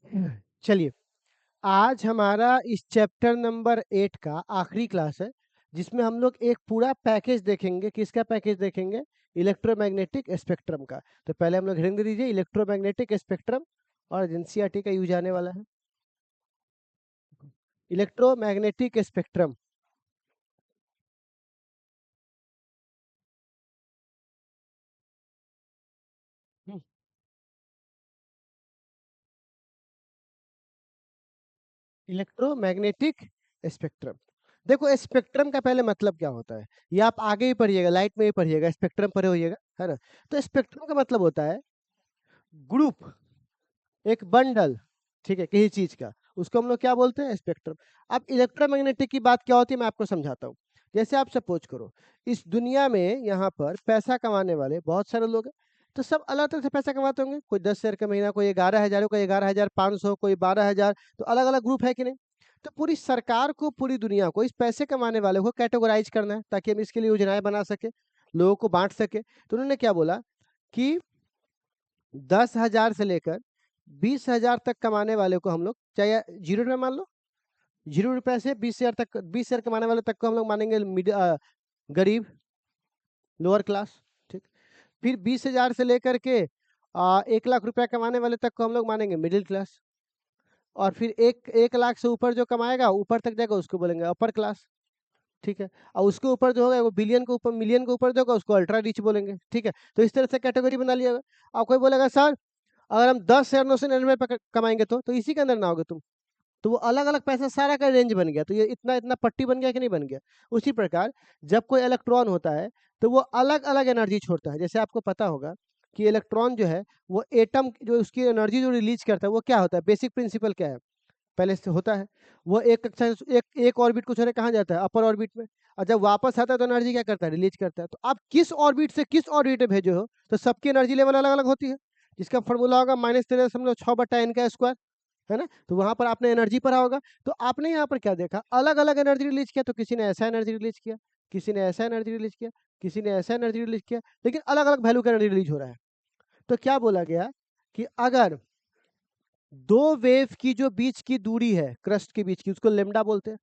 चलिए, आज हमारा इस चैप्टर नंबर 8 का आखिरी क्लास है, जिसमें हम लोग एक पूरा पैकेज देखेंगे। किसका पैकेज देखेंगे? इलेक्ट्रोमैग्नेटिक स्पेक्ट्रम का। तो पहले हम लोग हेडिंग दे दीजिए, इलेक्ट्रोमैग्नेटिक स्पेक्ट्रम, और एनसीईआरटी का यूज आने वाला है। Electromagnetic spectrum. Electromagnetic spectrum. देखो, स्पेक्ट्रम का पहले मतलब क्या होता है, ये आप आगे ही पढ़िएगा, लाइट में ही पढ़िएगा, स्पेक्ट्रम पढ़े होइएगा, है ना। तो स्पेक्ट्रम का मतलब होता है ग्रुप, एक बंडल, ठीक है, किसी चीज का, उसको हम लोग क्या बोलते हैं? स्पेक्ट्रम। अब इलेक्ट्रोमैग्नेटिक की बात क्या होती है, मैं आपको समझाता हूँ। जैसे आप सपोज करो, इस दुनिया में यहाँ पर पैसा कमाने वाले बहुत सारे लोग हैं, तो सब अलग तरह से पैसा कमाते होंगे। कोई 10,000 का महीना, कोई 11,000, कोई 11,500, कोई 12,000, तो अलग अलग ग्रुप है कि नहीं। तो पूरी सरकार को, पूरी दुनिया को इस पैसे कमाने वाले को कैटेगराइज करना है, ताकि हम इसके लिए योजनाएं बना सके, लोगों को बांट सके। तो उन्होंने क्या बोला कि 10,000 से लेकर 20,000 तक कमाने वाले को हम लोग, चाहे 0 रुपये मान लो, 0 रुपये से 20,000 तक, 20,000 कमाने वाले तक को हम लोग मानेंगे गरीब, लोअर क्लास, ठीक। फिर 20,000 से लेकर के 1 लाख रुपया कमाने वाले तक को हम लोग मानेंगे मिडिल क्लास। और फिर 1 लाख से ऊपर जो कमाएगा, ऊपर तक जाएगा, उसको बोलेंगे अपर क्लास, ठीक है। और उसके ऊपर जो होगा, वो बिलियन के ऊपर, मिलियन के ऊपर जो होगा, उसको अल्ट्रा रिच बोलेंगे, ठीक है। तो इस तरह से कैटेगरी बना लिया। और कोई बोलेगा सर, अगर हम 10,999 कमाएंगे तो इसी के अंदर ना होगे तुम। तो वो अलग अलग पैसा सारा का रेंज बन गया, तो ये इतना इतना पट्टी बन गया कि नहीं बन गया। उसी प्रकार जब कोई इलेक्ट्रॉन होता है, तो वो अलग अलग एनर्जी छोड़ता है। जैसे आपको पता होगा कि इलेक्ट्रॉन जो है, वो एटम जो उसकी एनर्जी जो रिलीज करता है, वो क्या होता है? बेसिक प्रिंसिपल क्या है? पहले से होता है, वो एक कक्षा एक ऑर्बिट को छोड़े कहाँ जाता है? अपर ऑर्बिट में। और जब वापस आता है तो एनर्जी क्या करता है? रिलीज करता है। तो आप किस ऑर्बिट से किस ऑर्बिट में भेजे हो, तो सबकी एनर्जी लेवल अलग अलग होती है, जिसका फॉर्मूला होगा -13.6/n², है ना। तो वहां पर आपने एनर्जी पढ़ा होगा। तो आपने यहाँ पर क्या देखा? अलग अलग एनर्जी रिलीज किया, तो किसी ने ऐसा एनर्जी रिलीज किया, किसी ने ऐसा एनर्जी रिलीज किया, किसी ने ऐसा एनर्जी रिलीज किया, लेकिन अलग अलग वैल्यू का एनर्जी रिलीज हो रहा है। तो क्या बोला गया कि अगर दो वेव की जो बीच की दूरी है, क्रस्ट के बीच की, उसको लेमडा बोलते हैं।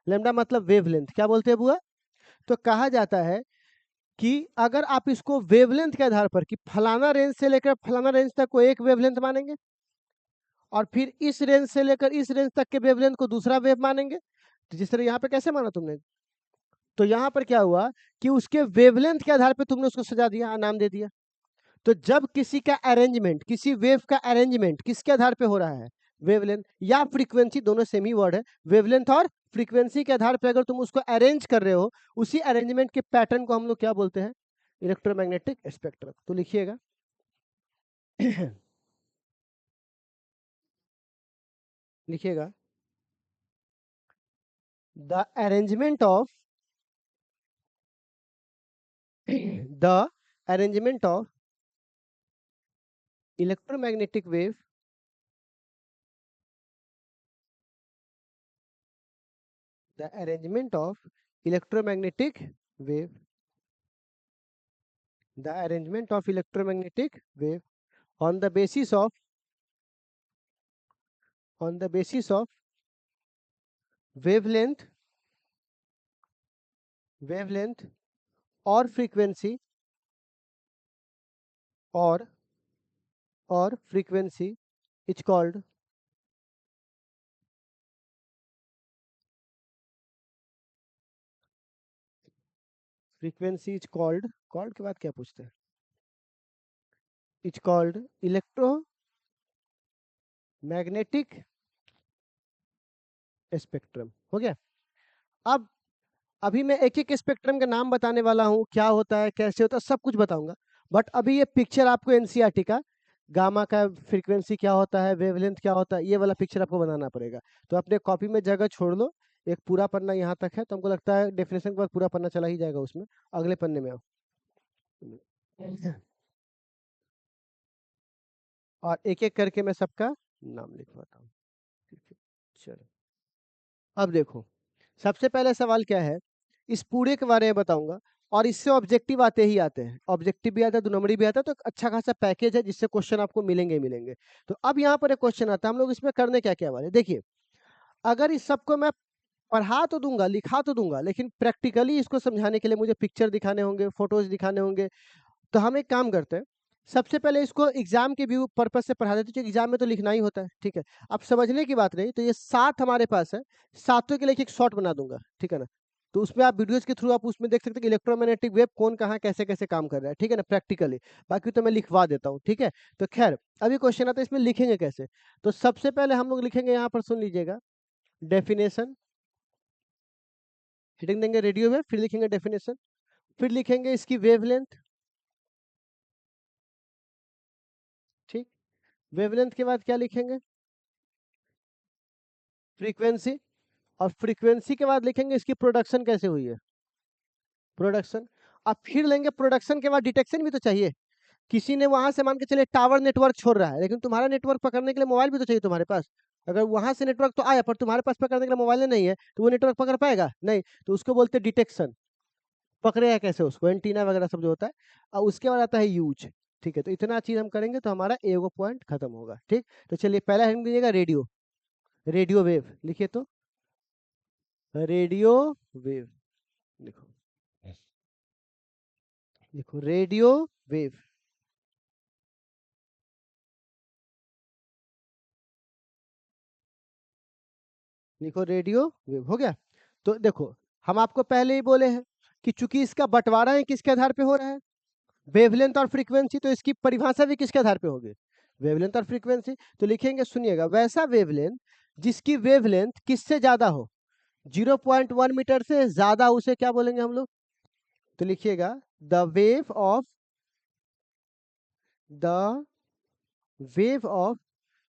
लेमडा मतलब वेवलेंथ। क्या बोलते हैं बुआ? तो कहा जाता है कि अगर आप इसको वेवलेंथ के आधार पर, कि फलाना रेंज से लेकर फलाना रेंज तक को एक वेवलेंथ मानेंगे, और फिर इस रेंज से लेकर इस रेंज तक के वेवलेंथ को दूसरा वेव मानेंगे। तो जिस तरह यहाँ पे कैसे माना तुमने, तो यहाँ पर क्या हुआ कि उसके वेवलेंथ के आधार पर तुमने उसको सजा दिया, नाम दे दिया। तो जब किसी का अरेंजमेंट, किसी वेव का अरेंजमेंट किसके आधार पे हो रहा है? वेवलेंथ या फ्रीक्वेंसी, दोनों सेम ही वर्ड है। वेवलेंथ और फ्रीक्वेंसी के आधार पे अगर तुम उसको अरेंज कर रहे हो, उसी अरेंजमेंट के पैटर्न को हम लोग क्या बोलते हैं? Electromagnetic spectrum. तो लिखिएगा लिखिएगा, the arrangement of the arrangement of electromagnetic wave, the arrangement of electromagnetic wave, the arrangement of electromagnetic wave on the basis of, on the basis of wavelength, wavelength और frequency, और frequency is called, frequency is called के बाद क्या पूछते हैं? It's called electromagnetic spectrum। हो गया। अब अभी मैं एक एक स्पेक्ट्रम का नाम बताने वाला हूँ, क्या होता है, कैसे होता है, सब कुछ बताऊंगा। बट अभी ये पिक्चर आपको एनसीईआरटी का, गामा का फ्रीक्वेंसी क्या होता है, वेवलेंथ क्या होता है, ये वाला पिक्चर आपको बनाना पड़ेगा। तो अपने कॉपी में जगह छोड़ लो। एक पूरा पन्ना यहाँ तक है, तो हमको लगता है डेफिनेशन के बाद पूरा पन्ना चला ही जाएगा उसमें। अगले पन्ने में आओ, और एक एक करके मैं सबका नाम लिखवाता हूँ। ठीक है, चलो। अब देखो, सबसे पहले सवाल क्या है, इस पूरे के बारे में बताऊंगा। और इससे ऑब्जेक्टिव आते ही आते हैं, ऑब्जेक्टिव भी आता है, 2 नंबरी भी आता है, तो एक अच्छा खासा पैकेज है जिससे क्वेश्चन आपको मिलेंगे ही मिलेंगे। तो अब यहाँ पर एक क्वेश्चन आता है, हम लोग इसमें करने क्या-क्या वाले? देखिए, अगर इस सबको मैं पढ़ा तो दूँगा, लिखा तो दूँगा, लेकिन प्रैक्टिकली इसको समझाने के लिए मुझे पिक्चर दिखाने होंगे, फोटोज़ दिखाने होंगे। तो हम एक काम करते हैं, सबसे पहले इसको एग्ज़ाम के व्यू पर्पज़ से पढ़ा देते हैं, क्योंकि एग्ज़ाम में तो लिखना ही होता है, ठीक है? अब समझने की बात रही, तो ये 7 हमारे पास है, सातों के लिए एक शॉर्ट बना दूँगा, ठीक है ना? तो उसमें आप वीडियोज़ के थ्रू आप उसमें देख सकते हैं कि इलेक्ट्रोमैग्नेटिक वेव कौन कहाँ कैसे-कैसे काम कर रहा है, ठीक है ना? प्रैक्टिकली, बाकी तो मैं लिखवा देता हूँ, ठीक है? तो ख़ैर, अभी क्वेश्चन आता है इसमें लिखेंगे कैसे? तो सबसे पहले हम लोग लिखेंगे यहाँ पर सुन लीजिएगा, डेफिनेशन, हेडिंग देंगे रेडियो वेव, फिर लिखेंगे डेफिनेशन, फिर लिखेंगे इसकी वेवलेंथ, ठीक? वेवलेंथ के बाद क्या लिखेंगे? फ्रीक्वेंसी, और फ्रीक्वेंसी के बाद लिखेंगे इसकी प्रोडक्शन कैसे हुई है, प्रोडक्शन। अब फिर लेंगे प्रोडक्शन के बाद डिटेक्शन भी तो चाहिए। किसी ने वहां से मान के चलिए टावर नेटवर्क छोड़ रहा है, लेकिन तुम्हारा नेटवर्क पकड़ने के लिए मोबाइल भी तो चाहिए तुम्हारे पास। अगर वहां से नेटवर्क तो आया पर तुम्हारे पास पकड़ने के लिए मोबाइल नहीं है, तो वो नेटवर्क पकड़ पाएगा नहीं, तो उसको बोलते हैं डिटेक्शन। पकड़ेगा कैसे उसको, एंटीना वगैरह सब जो होता है। और उसके बाद आता है यूज, ठीक है? तो इतना चीज हम करेंगे तो हमारा एगो पॉइंट खत्म होगा, ठीक? तो चलिए पहला हेडिंग दीजिएगा रेडियो, रेडियो वेव लिखिए तो, रेडियो वेव लिखो, लिखो रेडियो वेव, लिखो रेडियो वेव, हो गया? तो देखो, हम आपको पहले ही बोले हैं कि चूंकि इसका बंटवारा है किसके आधार पे हो रहा है, वेवलेंथ और फ्रीक्वेंसी, तो इसकी परिभाषा भी किसके आधार पे होगी, वेवलेंथ और फ्रीक्वेंसी। तो लिखेंगे सुनिएगा, वैसा वेवलेंथ जिसकी वेवलेंथ किससे ज्यादा हो, 0.1 मीटर से ज्यादा, उसे क्या बोलेंगे हम लोग? तो लिखिएगा the wave of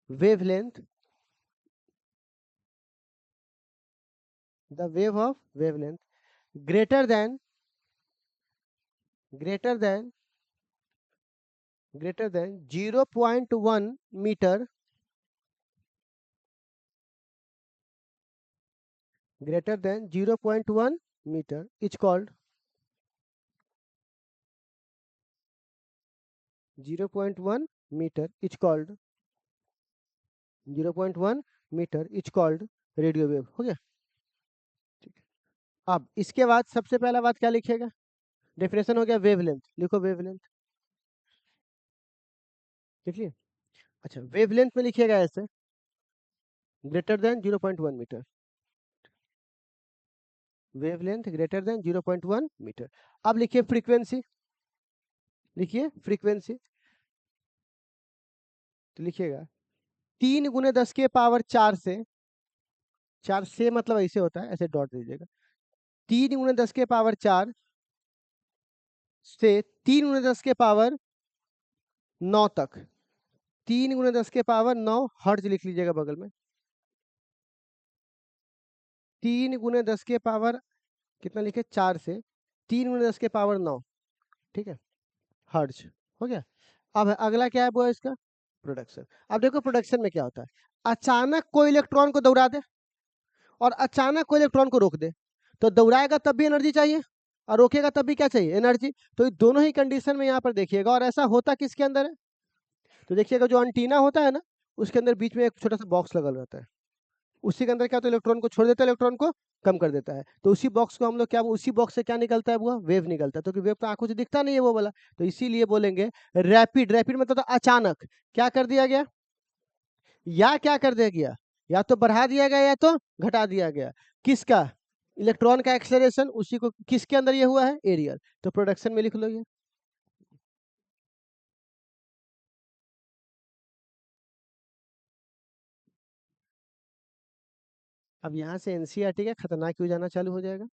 wavelength, the wave of wavelength greater than, greater than, greater than 0.1 metre, greater than 0.1 meter is called, 0.1 meter is called, 0.1 metre is called radio wave, हो गया? ठीक है। अब इसके बाद सबसे पहला बात क्या लिखेगा, डेफिनेशन हो गया वेवलेंथ, लिखो वेवलेंथ, लिख लिए? अच्छा, वेवलेंथ में लिखिएगा ऐसे, greater than 0.1 metre, wavelength greater than 0.1 metre. अब लिखिए फ्रीक्वेंसी, लिखिए फ्रीक्वेंसी, तो लिखिएगा 3 × 10⁻⁴ से, 4 से मतलब ऐसे होता है, ऐसे डॉट दीजिएगा, 3 × 10⁻⁴ से 3 × 10⁻9 तक, 3 × 10⁻9 हर्ट्ज लिख लीजिएगा बगल में, 3 × 10⁻, कितना लिखे, 4 से 3 × 10⁻9, ठीक है, हर्ट्ज, हो गया? अब अगला क्या है वो है इसका प्रोडक्शन। अब देखो प्रोडक्शन में क्या होता है, अचानक कोई इलेक्ट्रॉन को दौड़ा दे और अचानक कोई इलेक्ट्रॉन को रोक दे, तो दौड़ाएगा तब भी एनर्जी चाहिए और रोकेगा तब भी क्या चाहिए, एनर्जी। तो ये दोनों ही कंडीशन में यहाँ पर देखिएगा, और ऐसा होता किसके अंदर है, तो देखिएगा जो एंटीना होता है ना, उसके अंदर बीच में एक छोटा सा बॉक्स लगा रहता है, उसी के अंदर क्या, तो इलेक्ट्रॉन को छोड़ देता है, इलेक्ट्रॉन को कम कर देता है, तो उसी बॉक्स को हम लोग क्या, उसी बॉक्स से क्या निकलता है, वो वेव निकलता है, तो वेव तो आंखों से दिखता नहीं है वो वाला, तो इसीलिए बोलेंगे रैपिड, रैपिड मतलब तो अचानक क्या कर दिया गया, या क्या कर दिया गया, या तो बढ़ा दिया गया या तो घटा दिया गया, किसका, इलेक्ट्रॉन का एक्सेलरेशन, उसी को किसके अंदर ये हुआ है, एरियल। तो प्रोडक्शन में लिख लो ये, अब यहाँ से एनसीईआरटी का खतरनाक क्यों जाना चालू हो जाएगा।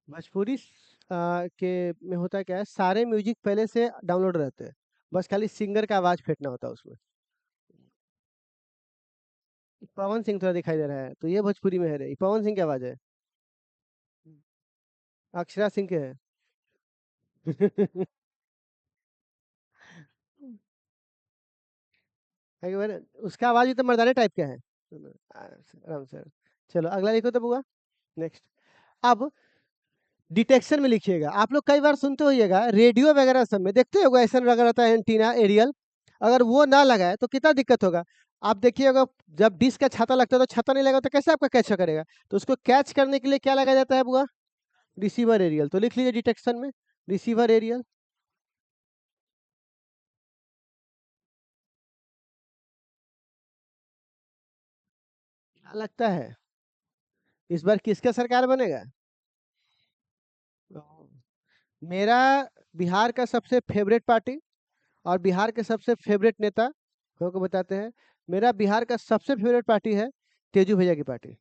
भोजपुरी के में होता क्या है, सारे म्यूजिक पहले से डाउनलोड रहते हैं, बस खाली सिंगर का आवाज फेंटना होता है उसमें। पवन सिंह थोड़ा दिखाई दे रहा है, तो ये भोजपुरी में है रे, पवन सिंह की आवाज है। अक्षरा सिंह के है। एक बार उसका आवाज भी तो मर्दाने टाइप का है। आराम से। चलो अगला लिखो तो बुआ। नेक्स्ट। अब डिटेक्शन में लिखिएगा। आप लोग कई बार सुनते होइएगा रेडियो वगैरह सब में देखते होगा ऐसा लगा रहता है एंटीना एरियल, अगर वो ना लगाए तो कितना दिक्कत होगा। आप देखिएगा जब डिश का छाता लगता है तो छाता नहीं लगा तो कैसे आपका कैच करेगा, तो उसको कैच करने के लिए क्या लगाया जाता है बुआ? Receiver aerial. तो लिख लीजिए डिटेक्शन में रिसीवर एरियल। क्या लगता है इस बार किसका सरकार बनेगा? मेरा बिहार का सबसे फेवरेट पार्टी और बिहार के सबसे फेवरेट नेता को बताते हैं। मेरा बिहार का सबसे फेवरेट पार्टी है तेजू भैया की पार्टी।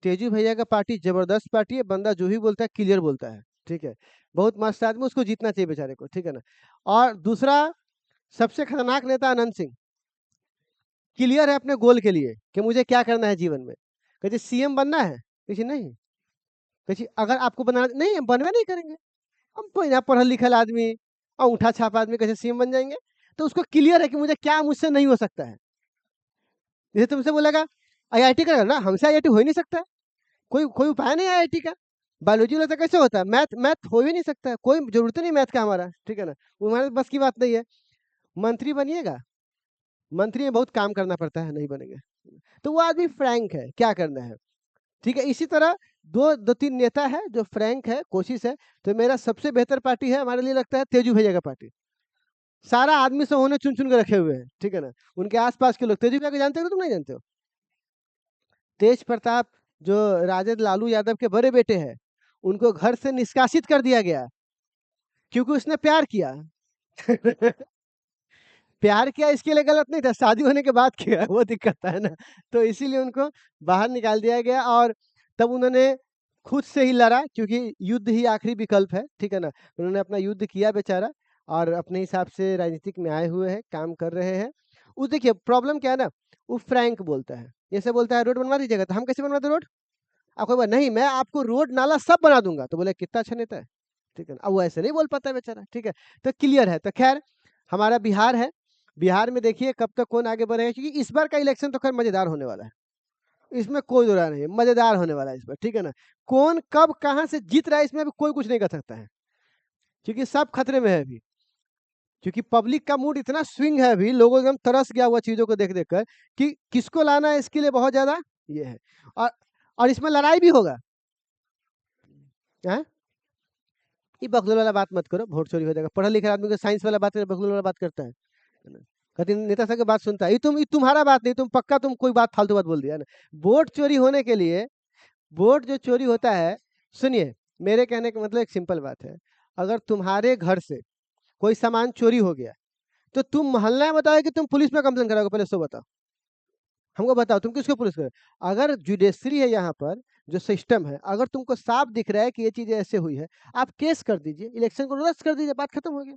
तेजू भैया का पार्टी जबरदस्त पार्टी है, बंदा जो भी बोलता है क्लियर बोलता है, ठीक है। बहुत मस्त आदमी, उसको जीतना चाहिए बेचारे को, ठीक है ना। और दूसरा सबसे खतरनाक नेता अनंत सिंह, क्लियर है अपने गोल के लिए कि मुझे क्या करना है जीवन में। कहे सीएम बनना है, कहे नहीं, कहे अगर आपको बनाना नहीं, हम बनवे नहीं करेंगे, हम तो यहाँ पढ़ल लिखल आदमी अंगूठा छाप आदमी कैसे सीएम बन जाएंगे। तो उसको क्लियर है कि मुझे क्या मुझसे नहीं हो सकता है। जैसे तुमसे बोलेगा आईआईटी करेगा ना, हमसे आईआईटी हो ही नहीं सकता है, कोई कोई उपाय नहीं है आईआईटी का। बायोलॉजी वाला तो कैसे होता है, मैथ मैथ हो ही नहीं सकता है, कोई जरूरत नहीं मैथ का हमारा, ठीक है ना। वो हमारे बस की बात नहीं है। मंत्री बनिएगा, मंत्री में बहुत काम करना पड़ता है, नहीं बनेंगे। तो वो आदमी फ्रैंक है, क्या करना है, ठीक है। इसी तरह दो दो तीन नेता है जो फ्रैंक है, कोशिश है। तो मेरा सबसे बेहतर पार्टी है हमारे लिए लगता है तेजू भैया का पार्टी। सारा आदमी सब उन्हें चुन चुन के रखे हुए हैं, ठीक है ना। उनके आसपास के लोग तेजू भैया को जानते हो, तुम नहीं जानते हो? तेज प्रताप जो राजद लालू यादव के बड़े बेटे हैं, उनको घर से निष्कासित कर दिया गया क्योंकि उसने प्यार किया। प्यार किया इसके लिए गलत नहीं था, शादी होने के बाद किया वो दिक्कत है ना। तो इसीलिए उनको बाहर निकाल दिया गया और तब उन्होंने खुद से ही लड़ा, क्योंकि युद्ध ही आखिरी विकल्प है, ठीक है ना। उन्होंने अपना युद्ध किया बेचारा, और अपने हिसाब से राजनीतिक में आए हुए हैं, काम कर रहे हैं। उस देखिए प्रॉब्लम क्या है ना, वो फ्रैंक बोलता है, जैसे बोलता है रोड बनवा दीजिएगा, तो हम कैसे बनवा दे रोड? आपको बोला नहीं मैं आपको रोड नाला सब बना दूंगा, तो बोले कितना अच्छा नेता है, ठीक है ना। अब वो ऐसे नहीं बोल पाता है बेचारा, ठीक है। तो क्लियर है। तो खैर हमारा बिहार है, बिहार में देखिए कब तक कौन आगे बढ़ेगा, क्योंकि इस बार का इलेक्शन तो खैर मजेदार होने वाला है, इसमें कोई दो राय नहीं है, मजेदार होने वाला है इस बार, ठीक है ना। कौन कब कहाँ से जीत रहा है इसमें अभी कोई कुछ नहीं कर सकता है, क्योंकि सब खतरे में है अभी। क्योंकि पब्लिक का मूड इतना स्विंग है अभी, लोगों एकदम तरस गया हुआ चीजों को देख देख कर कि किसको लाना है, इसके लिए बहुत ज्यादा ये है। और और इसमें लड़ाई भी होगा। हैं? ये बकलोल वाला बात मत करो, वोट चोरी हो जाएगा। पढ़ा लिखा आदमी को साइंस वाला बात करे, बकलोल वाला बात करता है ना। कहते नेता साहब की बात सुनता है, ये तुम्हारा बात नहीं, तुम पक्का तुम कोई बात फालतू बात बोल दिया ना। वोट चोरी होने के लिए, वोट जो चोरी होता है, सुनिए मेरे कहने का मतलब एक सिंपल बात है। अगर तुम्हारे घर से कोई सामान चोरी हो गया, तो तुम मोहल्ला में बताओ कि तुम पुलिस में कंप्लेन कराओगे, पहले सो बताओ, हमको बताओ तुम किसको पुलिस करो। अगर जुडिशरी है यहाँ पर, जो सिस्टम है, अगर तुमको साफ दिख रहा है कि ये चीजें ऐसे हुई है, आप केस कर दीजिए, इलेक्शन को रद्द कर दीजिए, बात खत्म हो गया,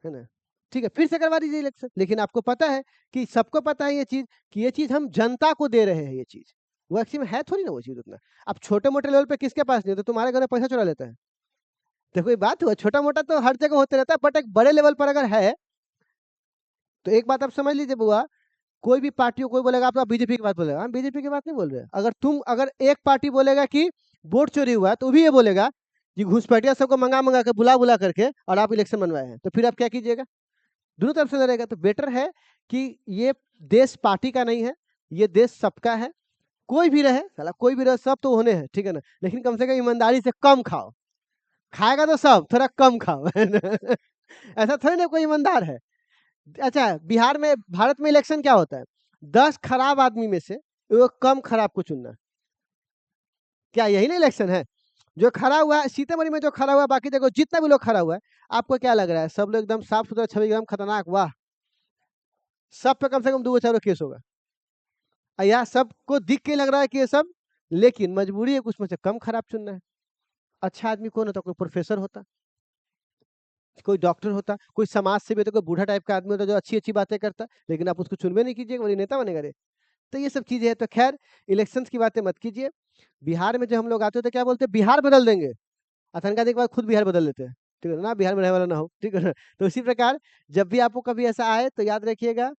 है ना। ठीक है, फिर से करवा दीजिए इलेक्शन। लेकिन आपको पता है कि सबको पता है ये चीज, कि ये चीज हम जनता को दे रहे हैं, ये चीज वो एक्चुअली में है थोड़ी ना वो चीज उतना। अब छोटे मोटे लेवल पे किसके पास नहीं है, तो तुम्हारे घर में पैसा चुरा लेता है, तो कोई बात हुआ, छोटा मोटा तो हर जगह होते रहता है, बट एक बड़े लेवल पर अगर है, तो एक बात आप समझ लीजिए बुआ, कोई भी पार्टी को कोई बोलेगा, आप बीजेपी की बात बोलेगा, हम बीजेपी की बात नहीं बोल रहे। अगर एक पार्टी बोलेगा कि वोट चोरी हुआ, तो भी ये बोलेगा कि घुसपैठिया सबको मंगा मंगा के बुला बुला करके और आप इलेक्शन बनवाए हैं, तो फिर आप क्या कीजिएगा? दोनों तरफ से लड़ेगा। तो बेटर है कि ये देश पार्टी का नहीं है, ये देश सबका है। कोई भी रहे साला, कोई भी रहे, सब तो होने हैं, ठीक है ना। लेकिन कम से कम ईमानदारी से कम खाओ, खाएगा तो सब, थोड़ा कम खाओ, है ना। ऐसा थोड़ी ना कोई ईमानदार है। अच्छा बिहार में, भारत में इलेक्शन क्या होता है, 10 खराब आदमी में से वो कम खराब को चुनना, क्या यही ना इलेक्शन है? जो खड़ा हुआ है सीतामढ़ी में, जो खड़ा हुआ है, बाकी जगह जितना भी लोग खड़ा हुआ है, आपको क्या लग रहा है सब लोग एकदम साफ सुथरा छवि, एकदम खतरनाक, वाह, सब पे कम से कम 2 चारों केस होगा, या सबको दिख के लग रहा है कि ये सब, लेकिन मजबूरी है उसमें से कम खराब चुनना है। अच्छा आदमी कौन होता, कोई प्रोफेसर होता, कोई डॉक्टर होता, कोई समाज सेवी होता, कोई बूढ़ा टाइप का आदमी होता जो अच्छी-अच्छी बातें करता, लेकिन आप उसको चुनबे नहीं कीजिएगा, वो नेता बनेगा रे। तो ये सब चीज़ें हैं, तो ख़ैर इलेक्शंस की बातें मत कीजिए। बिहार में जब हम लोग आते हैं तो क्या बोलते हैं, बिहार बदल देंगे। आतंकवादी के बाद खुद बिहार बदल देते हैं, ठीक है ना? बिहार में रहने वाला ना हो, ठीक है ना? तो इसी प्रकार जब भी आपको कभी ऐसा आए तो याद रखिएगा,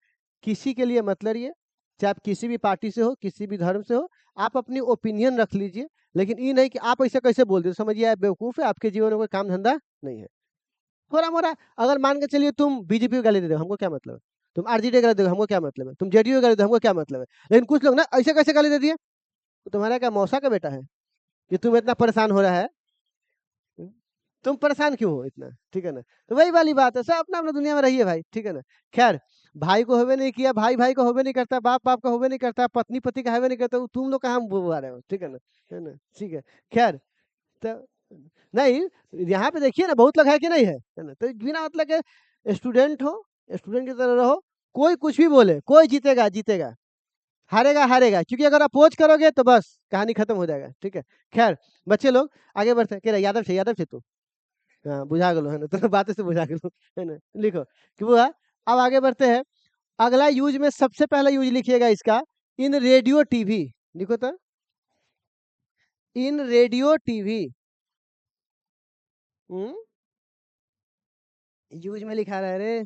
किसी के लिए मत लड़िए, चाहे आप किसी भी पार्टी से हो, किसी भी धर्म से हो, आप अपनी ओपिनियन रख लीजिए, लेकिन ये नहीं कि आप ऐसे कैसे बोल दिए, समझिए आप बेवकूफ़ है, आपके जीवन में कोई काम-धंधा नहीं है। थोड़ा-मोड़ा अगर मान के चलिए तुम बीजेपी को गाली दे रहे हो, हमको क्या मतलब है? तुम आरजेडी को गाली दे रहे हो, हमको क्या मतलब है? तुम जेडीयू को गाली दे रहे हो, हमको क्या मतलब है? लेकिन कुछ लोग ना ऐसे कैसे गाली दे दिए? तो तुम्हारा क्या मौसा का बेटा है, कि तुम इतना परेशान हो रहा है? हुँ। तुम परेशान क्यों हो इतना? ठीक है ना? तो वही वाली बात है, सब अपना-अपना दुनिया में रहिए भाई, ठीक है ना? ख़ैर भाई को होबे नहीं किया, भाई-भाई को होबे नहीं करता, बाप-बाप का होबे नहीं करता, पत्नी-पति का होबे नहीं करता, वो तुम लोग कहाँ बुआ रहे हो, ठीक है ना? है ना? ठीक है। ख़ैर तो नहीं, यहाँ पे देखिए ना बहुत लोग है कि नहीं है ना? तो बिना मतलब के स्टूडेंट हो, स्टूडेंट की तरह रहो, कोई कुछ भी बोले, कोई जीतेगा, जीतेगा, हारेगा, हारेगा, क्योंकि अगर अपोज़ करोगे तो बस कहानी खत्म हो जाएगा, ठीक है? ख़ैर बच्चे लोग आगे बढ़ते हैं, कह रहे यादव छे तू। हाँ, बुझा गेलो है ना, तोरा बाते से बुझा गेलो, है ना? लिखो कि बुआ अब आगे बढ़ते हैं, अगला यूज़ में सबसे पहला यूज़ लिखिएगा इसका, इन रेडियो टीवी, लिखो तो, इन रेडियो टीवी। हुँ? यूज़ में लिखा रहा है रे,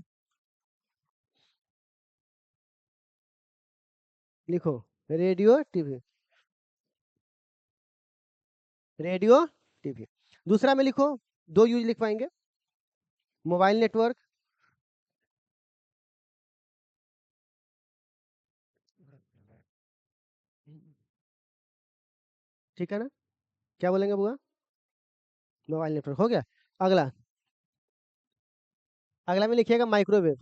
लिखो रेडियो टीवी, रेडियो टीवी। दूसरा में लिखो, 2 यूज़ लिख पाएँगे, मोबाइल नेटवर्क, ठीक है ना? क्या बोलेंगे बुआ? मोबाइल नेटवर्क हो गया? अगला, अगला में लिखिएगा माइक्रोवेव,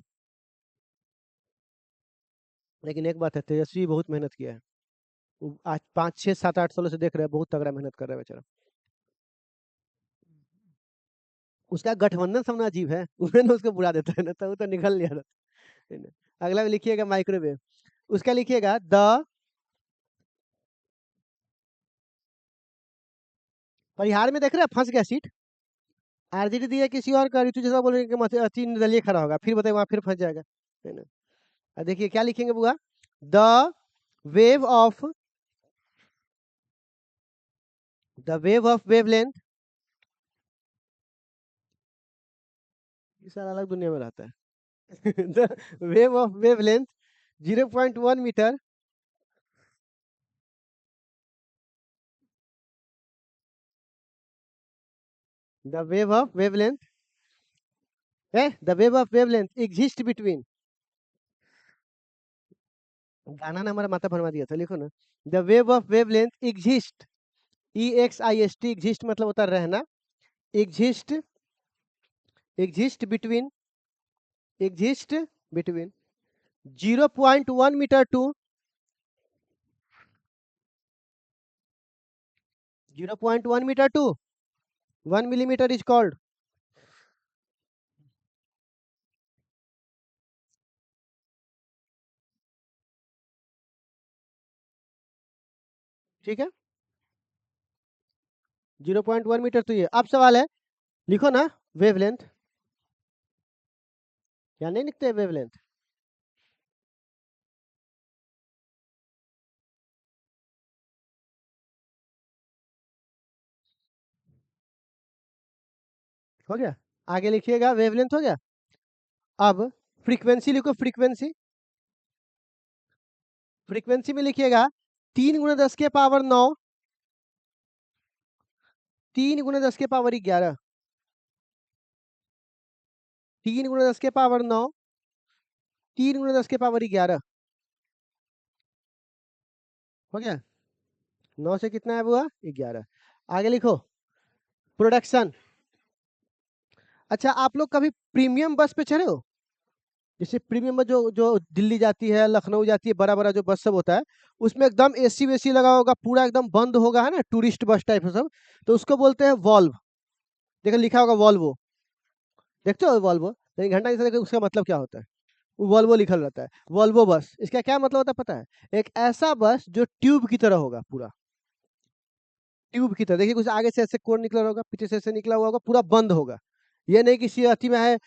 लेकिन एक बात है तेजस्वी बहुत मेहनत किया है। वो आज 5, 6, 7, 8 सालों से देख रहे हैं, बहुत तगड़ा मेहनत कर रहा है बेचारा। उसका गठबंधन समझना अजीब है, उसमें ना उसको बुला देता है ना, तो वो तो निकल लिया था, है ना? अगला में लिखिएगा माइक्रोवेव, उसका लिखिएगा द परिहार में देख रहे हैं फँस गया सीट, आरजेडी दिया किसी और का, ऋतु जैसा बोलेंगे कि मत अथी निर्दलीय खड़ा होगा, फिर बताइए वहाँ फिर फँस जाएगा, है ना? देखिए क्या लिखेंगे बुआ? The wave of the wave of wavelength, ये साला अलग दुनिया में रहता है। The wave of wavelength 0.1 metre, the wave of wavelength the wave of wavelength exist between, गाना ना हमारा माथा भरमा दिया था, लिखो ना, the wave of wavelength exist, EXIST exist मतलब होता है रहना, exist exist between exist between 0.1 metre to 0.1 metre to 1 millimetre is called, ठीक है? 0.1 मीटर तो ये। अब सवाल है, लिखो ना वेवलेंथ, या नहीं लिखते वेवलेंथ? हो गया? आगे लिखिएगा वेवलेंथ हो गया। अब फ्रीक्वेंसी लिखो, फ्रीक्वेंसी, फ्रीक्वेंसी में लिखिएगा 3 गुना 10 के पावर 9, 3 गुना 10 के पावर 11, 3 गुना 10 के पावर 9, 3 गुना 10 के पावर 11, हो गया? 9 से कितना है बुआ? 11। आगे लिखो प्रोडक्शन। अच्छा आप लोग कभी प्रीमियम बस पे चढ़े हो? जैसे प्रीमियम बस जो जो दिल्ली जाती है, लखनऊ जाती है, बड़ा-बड़ा जो बस सब होता है, उसमें एकदम एसी-वेसी लगा होगा, पूरा एकदम बंद होगा, है ना? टूरिस्ट बस टाइप है सब, तो उसको बोलते हैं वॉल्व। देखिए लिखा होगा वॉल्वो, देखते हो वॉल्वो? लेकिन घंटा जैसे देखिए उसका मतलब क्या होता है? वॉल्वो लिखल रहता है, वॉल्वो बस। इसका क्या मतलब होता है पता है? एक ऐसा बस जो ट्यूब की तरह होगा पूरा, ट्यूब की तरह। देखिए कुछ आगे से ऐसे कोण निकला होगा, पीछे से ऐसे निकला हुआ होगा, पूरा बंद होगा। ये नहीं कि अथी में है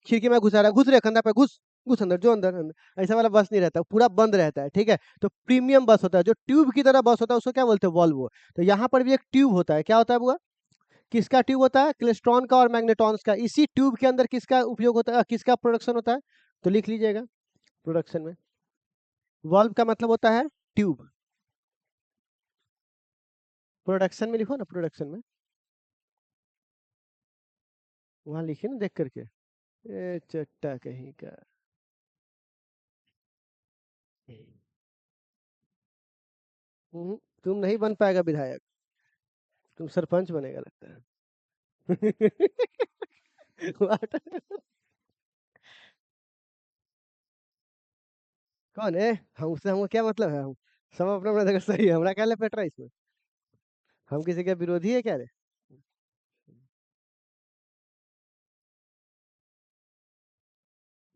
खिड़की में घुसा रहा है, घुस रहे कंधा पे, घुस घुस अंदर, जो अंदर अंदर, ऐसा वाला बस नहीं रहता, पूरा बंद रहता है, ठीक है। तो प्रीमियम बस होता है, जो ट्यूब की तरह बस होता है उसको क्या बोलते हैं, वॉल्वो। तो यहाँ पर भी एक ट्यूब होता है, क्या होता है बुआ, किसका ट्यूब होता है, क्लेस्ट्रॉन का और मैग्नेट्रॉन्स का। इसी ट्यूब के अंदर किसका उपयोग होता है, किसका प्रोडक्शन होता है, तो लिख लीजिएगा प्रोडक्शन में। वॉल्व का मतलब होता है ट्यूब, प्रोडक्शन में लिखो ना, प्रोडक्शन में वहां लिखिए ना देख करके, ए चट्टा कहीं का। तुम नहीं बन पाएगा विधायक, तुम सरपंच बनेगा लगता है। What? कौन है हम, उससे हमको क्या मतलब है, हम सब अपना अपना जगह सही है, हमारा क्या लपेट रहा है इसमें, हम किसी के विरोधी है क्या रे।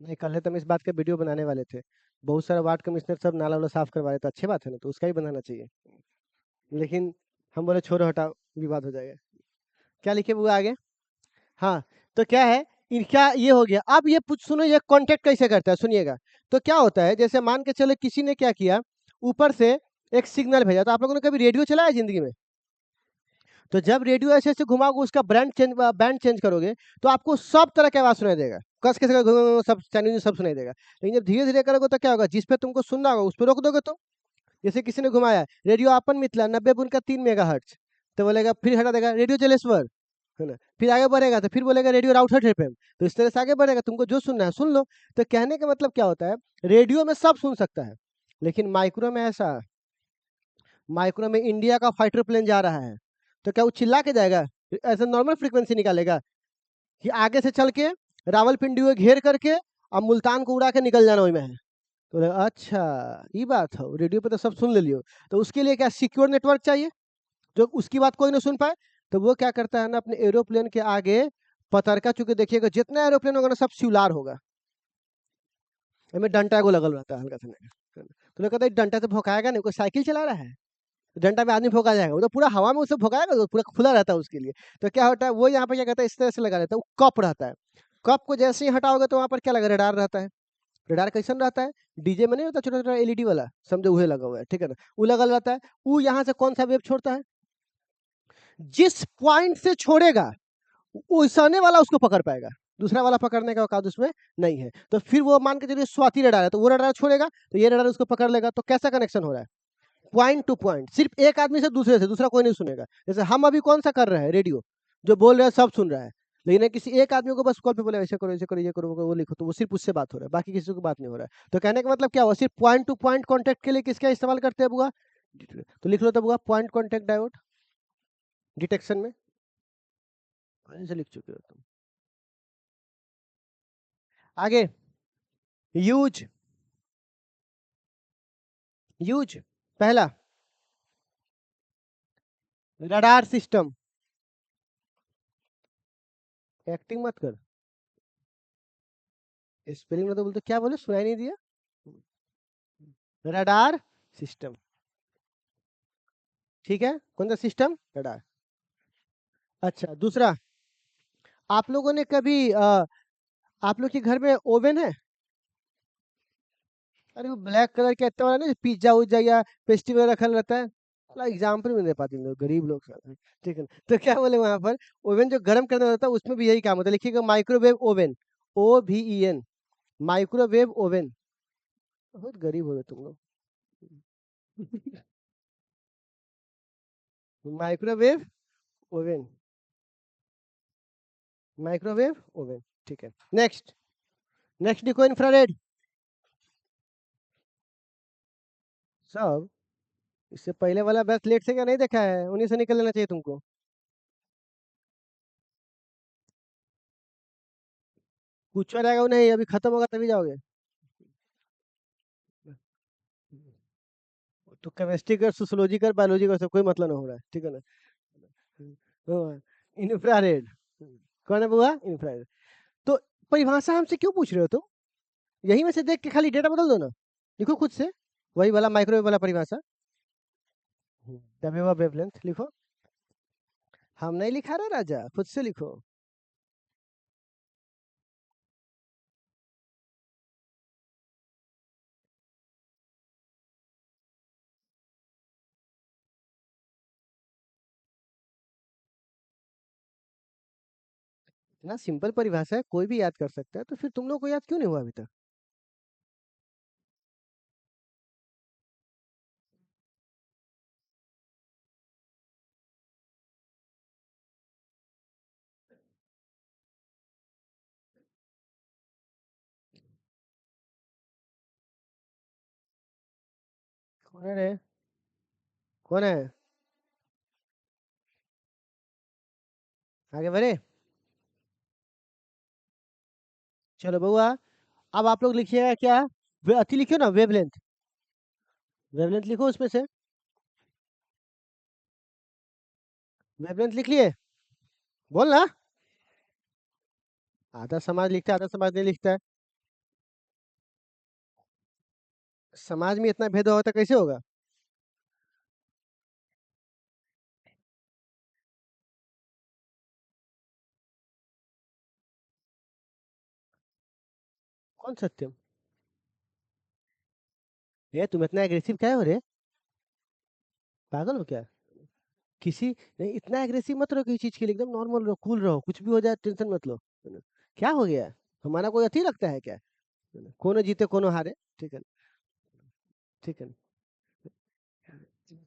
नहीं, कल है तो हम इस बात का वीडियो बनाने वाले थे, बहुत सारा वार्ड कमिश्नर सब नाला वाला साफ करवा रहे थे, अच्छी बात है ना, तो उसका ही बनाना चाहिए, लेकिन हम बोले छोड़ो हटाओ, विवाद हो जाएगा। क्या लिखे हुआ आगे, हाँ, तो क्या है, इनका ये हो गया। अब ये पूछ सुनो, ये कांटेक्ट कैसे करता है, सुनिएगा। तो क्या होता है, जैसे मान के चले किसी ने क्या किया, ऊपर से एक सिग्नल भेजा, तो आप लोगों ने कभी रेडियो चलाया जिंदगी में, तो जब रेडियो ऐसे ऐसे घुमाओगे, उसका बैंड चेंज करोगे, तो आपको सब तरह की आवाज सुनाई देगा, कस के सब चैनल सब सुनाई देगा। लेकिन जब धीरे धीरे करोगे तो क्या होगा, जिस पे तुमको सुनना होगा उस पर रोक दोगे, तो जैसे किसी ने घुमाया रेडियो अपन मिथिला 90.3 मेगाहर्ट्ज, तो बोलेगा, फिर हटा देगा रेडियो जलेश्वर, है ना, फिर आगे बढ़ेगा तो फिर बोलेगा रेडियो राउटर एफएम, तो इस तरह से आगे बढ़ेगा, तुमको जो सुनना है सुन लो। तो कहने का मतलब क्या होता है, रेडियो में सब सुन सकता है, लेकिन माइक्रो में ऐसा, माइक्रो में इंडिया का फाइटर प्लेन जा रहा है, तो क्या वो चिल्ला के जाएगा, ऐसा नॉर्मल फ्रीक्वेंसी निकालेगा, कि आगे से चल के रावलपिंडी को घेर करके अब मुल्तान को उड़ा के निकल जाना वही में है। तो बोले, अच्छा ये बात है, रेडियो पे तो सब सुन ले लियो, तो उसके लिए क्या सिक्योर नेटवर्क चाहिए, जो उसकी बात कोई ना सुन पाए। तो वो क्या करता है ना, अपने एरोप्लेन के आगे पतरका, चूंकि देखिएगा जितना एरोप्लेन होगा ना सब शिवलार होगा, इसमें डंटा को लगल रहता है हल्का सा, तो लोग कहते हैं डंटा से भोंकाएगा नहीं, कोई साइकिल चला रहा है, डंडा में आदमी भोंका जाएगा, वो तो पूरा हवा में उसे भोंकाएगा, तो पूरा खुला रहता है उसके लिए। तो क्या होता है, वो यहाँ पे क्या कहता है, इस तरह से लगा रहता है, वो कप रहता है, कप को जैसे ही हटाओगे तो वहां पर क्या लगा, रडार रहता है। रडार कैसन रहता है, डीजे में नहीं होता छोटा छोटा एलईडी वाला, समझो वही लगा हुआ है, ठीक है ना, वो लगा रहता है। वो यहाँ से कौन सा वेव छोड़ता है, जिस पॉइंट से छोड़ेगा उसाने वाला उसको पकड़ पाएगा, दूसरा वाला पकड़ने का औकात उसमें नहीं है। तो फिर वो मान के चलिए स्वाति रडार है, तो वो रडार छोड़ेगा तो ये रडार उसको पकड़ लेगा। तो कैसा कनेक्शन हो रहा है, पॉइंट टू पॉइंट, सिर्फ एक आदमी से दूसरे से, दूसरा कोई नहीं सुनेगा। जैसे हम अभी कौन सा कर रहे हैं, रेडियो जो बोल रहे हैं सब सुन रहा है, लेकिन किसी एक आदमी को बस कॉल पे बोले ऐसे करो ऐसे करो ये करो वो लिखो, तो वो सिर्फ उससे बात हो रहा है, बाकी किसी को बात नहीं हो रहा है। तो कहने का मतलब क्या हुआ, सिर्फ पॉइंट टू पॉइंट कॉन्टेक्ट के लिए किसका इस्तेमाल करते हैं बुआ, तो लिख लो तब बुआ, पॉइंट कॉन्टेक्ट डायोड डिटेक्शन में, ऐसे लिख चुके हो तुम। आगे, यूज, यूज पहला रडार सिस्टम, एक्टिंग मत कर, स्पेलिंग में तो बोलते क्या बोले, सुनाई नहीं दिया, रडार सिस्टम, ठीक है, कौन सा सिस्टम, रडार। अच्छा, दूसरा, आप लोगों ने कभी आप लोग के घर में ओवन है, अरे वो ब्लैक कलर के इतना वाला ना, पिज्जा उज्जा या पेस्ट्री वगैरह रखा रहता है, एग्जाम्पल में दे पाते हैं लोग, गरीब लोग सब, ठीक है ना? तो क्या बोले वहां पर, ओवन जो गर्म करना होता है उसमें भी यही काम होता है, लिखिएगा microwave oven, OVEN, microwave oven. बहुत गरीब हो गए तुम लोग। माइक्रोवेव ओवन, माइक्रोवेव ओवन, ठीक है। नेक्स्ट, नेक्स्ट लिखो इंफ्रारेड, सब इससे पहले वाला बस लेट से क्या नहीं देखा है, उन्हीं से निकल लेना चाहिए तुमको। पूछा रहेगा वो नहीं, अभी खत्म होगा तभी जाओगे। तो केमिस्ट्री कर, सोशियोलॉजी कर, बायोलॉजी कर, सब कोई मतलब नहीं हो रहा है, ठीक है ना। इंफ्रारेड, कौन है बुआ, इंफ्रारेड। तो परिभाषा हमसे क्यों पूछ रहे हो तुम, यही में से देख के खाली डेटा बदल दो ना, लिखो खुद से, वही वाला माइक्रोवेव वाला परिभाषा, वेवलेंथ लिखो, हम नहीं लिखा रहे राजा, खुद से लिखो। इतना सिंपल परिभाषा है, कोई भी याद कर सकता है, तो फिर तुम लोग को याद क्यों नहीं हुआ अभी तक? कौन है रे? कौन है? आगे बढ़े। चलो बउआ, अब आप लोग लिखिएगा क्या? अति लिखियो ना, वेवलेंथ। वेवलेंथ लिखो उसमें से। वेवलेंथ लिख लिए? बोल ना। आधा समाज लिखता है, आधा समाज नहीं लिखता है। समाज में इतना भेदभाव होता कैसे होगा? कौन सत्यम? ये तुम इतना एग्रेसिव क्या हो रे? पागल हो क्या? किसी नहीं, इतना एग्रेसिव मत रहो किसी चीज के लिए, एकदम नॉर्मल रहो, कूल रहो, कुछ भी हो जाए टेंशन मत लो, है ना? क्या हो गया? हमारा कोई अति लगता है क्या? है ना? कोनो जीते कोनो हारे। ठीक है। ठीक है।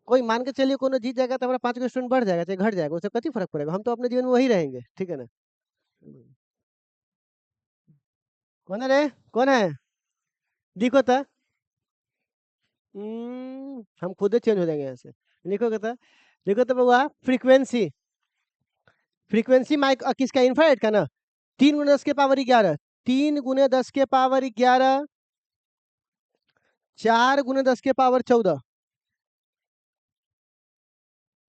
कोई मान के चलिए कोनो जीत जाएगा तो हमारा 5 गो स्टूडेंट बढ़ जाएगा चाहे घट जाएगा, उससे कति फर्क पड़ेगा, हम तो अपने जीवन में वही रहेंगे, ठीक है ना? कौन है रे? कौन है? दिखो तो। हम खुद ही चेंज हो जाएंगे यहाँ से। लिखोगे तो। देखो तो बउआ, फ्रीक्वेंसी। फ्रीक्वेंसी माइक किसका, इंफ्रारेड का ना? 3 × 10⁻11, 3 × 10⁻11, 4 × 10⁻14,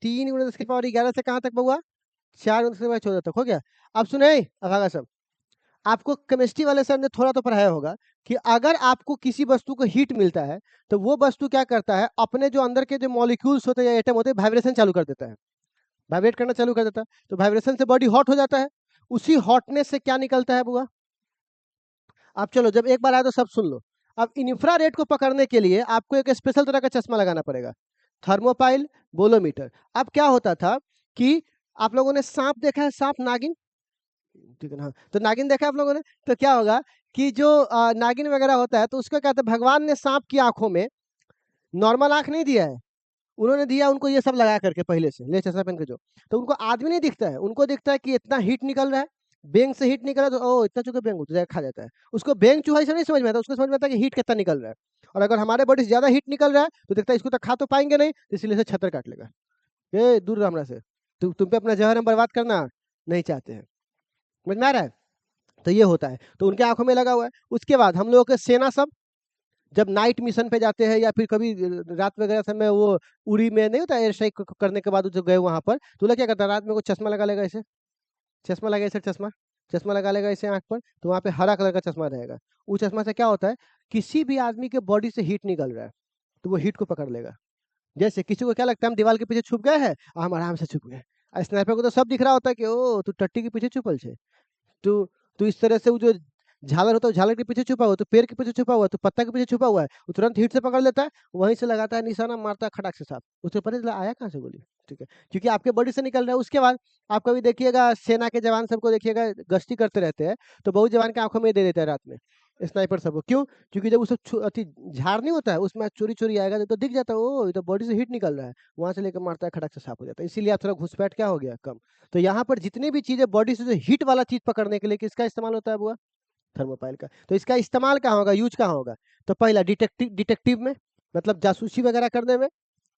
3 × 10⁻11 से कहाँ तक बउआ? 4 × 10⁻14 तक हो गया। अब सुने अभागा सब, आपको केमिस्ट्री वाले सर ने थोड़ा तो पढ़ाया होगा कि अगर आपको किसी वस्तु को हीट मिलता है तो वो वस्तु क्या करता है, अपने जो अंदर के जो मॉलिक्यूल्स होते हैं या एटम होते हैं, वाइब्रेशन चालू कर देता है, वाइब्रेट करना चालू कर देता है, तो वाइब्रेशन से बॉडी हॉट हो जाता है। उसी हॉटनेस से क्या निकलता है बुआ? अब चलो, जब एक बार आया तो सब सुन लो। अब इंफ्रारेड को पकड़ने के लिए आपको एक स्पेशल तरह का चश्मा लगाना पड़ेगा, थर्मोपाइल बोलोमीटर। अब क्या होता था कि आप लोगों ने सांप देखा है, सांप नागिन? ठीक है ना? हाँ, तो नागिन देखा है आप लोगों ने? तो क्या होगा कि जो नागिन वगैरह होता है तो उसको क्या कहते हैं, भगवान ने सांप की आंखों में नॉर्मल आंख नहीं दिया है, उन्होंने दिया उनको ये सब लगा करके पहले से, ले चश्मा पहन के जो। तो उनको आदमी नहीं दिखता है, उनको दिखता है कि इतना हीट निकल रहा है, बेंग से हीट निकल रहा है, तो ओ इतना चूका बेंग तो जाके खा जाता है। उसको बेंग चूहा से नहीं समझ में आता, उसको समझ में आता है कि हीट कितना निकल रहा है। और अगर हमारे बॉडी से ज्यादा हीट निकल रहा है तो दिखता है इसको तो खा तो पाएंगे नहीं, तो इसलिए से छतर काट लेगा। ए दूर रहो हमरा से। तुम पे अपना जहर हम बर्बाद करना नहीं चाहते हैं। समझ में आ रहा है? तो ये होता है, तो उनके आंखों में लगा हुआ है। उसके बाद हम लोगों के सेना सब जब नाइट मिशन पे जाते हैं या फिर कभी रात वगैरह समय वो उड़ी में नहीं होता, एयर स्ट्राइक करने के बाद जो गए वहां पर, तो लोग क्या करता है, रात में को चश्मा लगा लेगा ऐसे, चश्मा लगा ऐसे, चश्मा चश्मा लगा लेगा ऐसे आंख पर, तो वहां पे हरा कलर का चश्मा रहेगा। उस चश्मा से क्या होता है, किसी भी आदमी के बॉडी से हीट निकल रहा है तो वो हीट को पकड़ लेगा। जैसे किसी को क्या लगता है हम दीवार के पीछे छुप गए हैं, हम आराम से छुप गए। स्नाइपर को तो सब दिख रहा होता है कि ओ तू टट्टी के पीछे छुपल छे, तो इस तरह से वो जो झालर होता है, वो झालर के पीछे छुपा हुआ, तो पेड़ के पीछे छुपा हुआ है, तो पत्ता के पीछे छुपा हुआ है, वो तुरंत हिट से पकड़ लेता है, वहीं से लगाता है निशाना, मारता है खटाक से साफ, उसे पता चला आया कहाँ से गोली। ठीक है, क्योंकि आपके बॉडी से निकल रहा है। उसके बाद आप कभी देखिएगा सेना के जवान सबको देखिएगा गश्ती करते रहते हैं, तो बहुत जवान के आंखों में दे देते हैं रात में स्नाइपर सबको। क्यों? क्योंकि जब उसे अति झाड़ नहीं होता है उसमें चोरी चोरी आएगा तो दिख जाता है, ओ ये तो बॉडी से हीट निकल रहा है, वहां से लेकर मारता है, खटाक से साफ हो जाता है। इसीलिए आप थोड़ा घुसपैठ क्या हो गया कम। तो यहाँ पर जितनी भी चीजें बॉडी से जो हीट वाला चीज पकड़ने के लिए किसका इस्तेमाल होता है बुआ? थर्मोपाइल का। तो इसका इस्तेमाल कहाँ होगा, यूज कहाँ होगा? तो पहला डिटेक्टिव डिटेक्टिव में, मतलब जासूसी वगैरह करने में।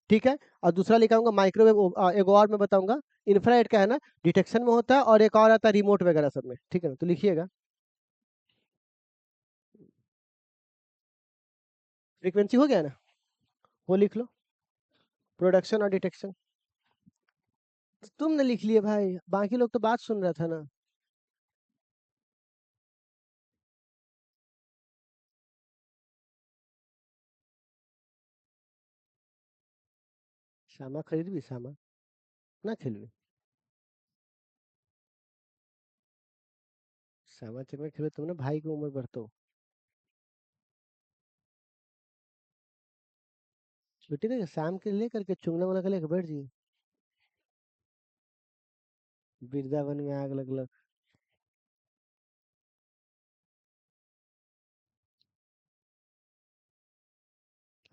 ठीक है। और दूसरा लिखाऊंगा माइक्रोवेव, एक और मैं बताऊंगा, इंफ्रारेड का है ना, डिटेक्शन में होता है, और एक और आता है रिमोट वगैरह सब में। ठीक है ना, तो लिखिएगा फ्रीक्वेंसी हो गया ना, वो लिख लो, प्रोडक्शन और डिटेक्शन। तुमने लिख लिए भाई, बाकी लोग तो बात सुन रहा था ना। सामा खरीद भी, सामा ना खेलवे, सामा चकमा खेलो तुमने, भाई की उम्र बढ़तो। छुट्टी देगा शाम के लेकर के चुंगला वाला लेकर बैठ जी। वृंदावन में आग लगल।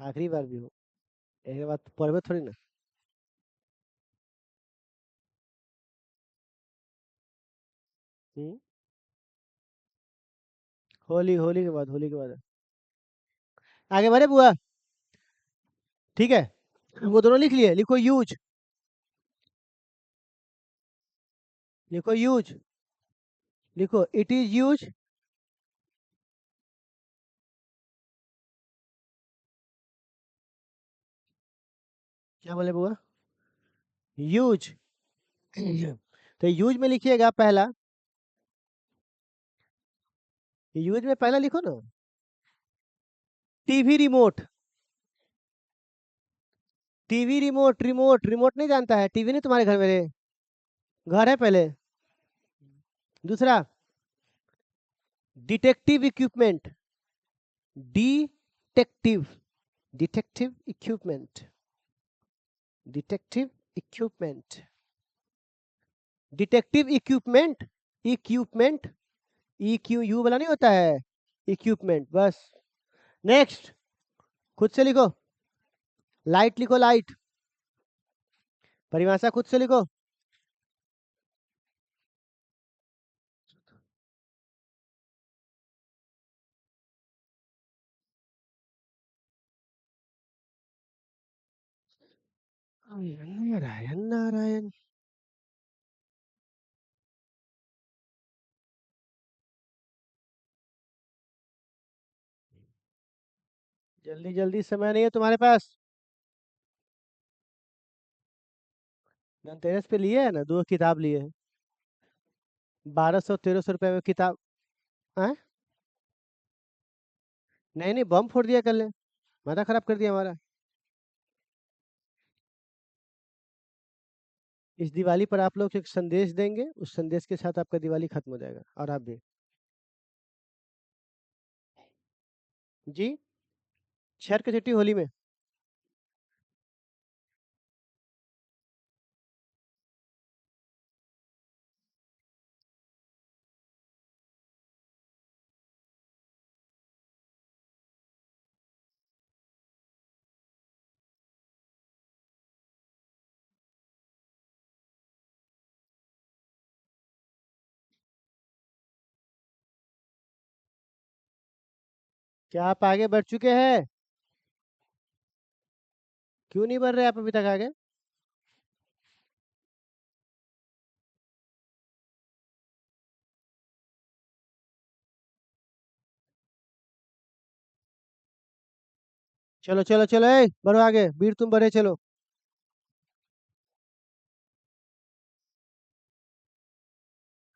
आखिरी बार भी हो, एक बात पढ़बे थोड़ी ना। हम्म, होली, होली के बाद, होली के बाद। आगे बढ़े बुआ। ठीक है, वो दोनों लिख लिए, लिखो यूज, लिखो यूज, लिखो इट इज यूज। क्या बोले बुआ? यूज। तो यूज में लिखिएगा पहला, यूज में पहला लिखो ना, TV remote. TV remote, remote, remote नहीं जानता है? टीवी नहीं तुम्हारे घर में? घर है पहले। दूसरा, detective equipment, detective, detective equipment, detective equipment, detective equipment, equipment, E Q U वाला नहीं होता है, इक्विपमेंट बस। नेक्स्ट, खुद से लिखो, लाइट लिखो, लाइट, परिभाषा खुद से लिखो। नारायण नारायण। जल्दी जल्दी, समय नहीं है तुम्हारे पास। धनतेरस पे लिए है ना, दो किताब लिए हैं, 1200 1300 रुपए में किताब। हैं? नहीं नहीं, बम फोड़ दिया कल ने, माथा खराब कर दिया हमारा। इस दिवाली पर आप लोग एक संदेश देंगे, उस संदेश के साथ आपका दिवाली खत्म हो जाएगा, और आप भी। जी, शहर की छुट्टी होली में। क्या आप आगे बढ़ चुके हैं? क्यों नहीं बढ़ रहे आप अभी तक आगे? चलो चलो चलो, ए बढ़ो आगे, वीर तुम बढ़े चलो।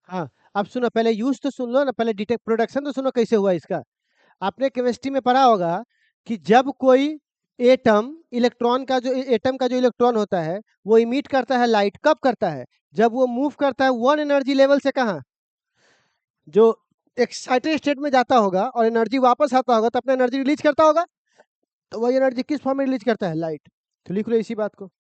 हाँ, अब सुनो, पहले यूज तो सुन लो ना, पहले डिटेक्ट प्रोडक्शन तो सुनो कैसे हुआ इसका। आपने केमिस्ट्री में पढ़ा होगा कि जब कोई एटम, इलेक्ट्रॉन का जो एटम का जो इलेक्ट्रॉन होता है, वो इमिट करता है लाइट, कब करता है? जब वो मूव करता है वन एनर्जी लेवल से कहाँ, जो एक्साइटेड स्टेट में जाता होगा और एनर्जी वापस आता होगा, तो अपना एनर्जी रिलीज करता होगा। तो वही एनर्जी किस फॉर्म में रिलीज करता है? लाइट। तो लिख लो इसी बात को।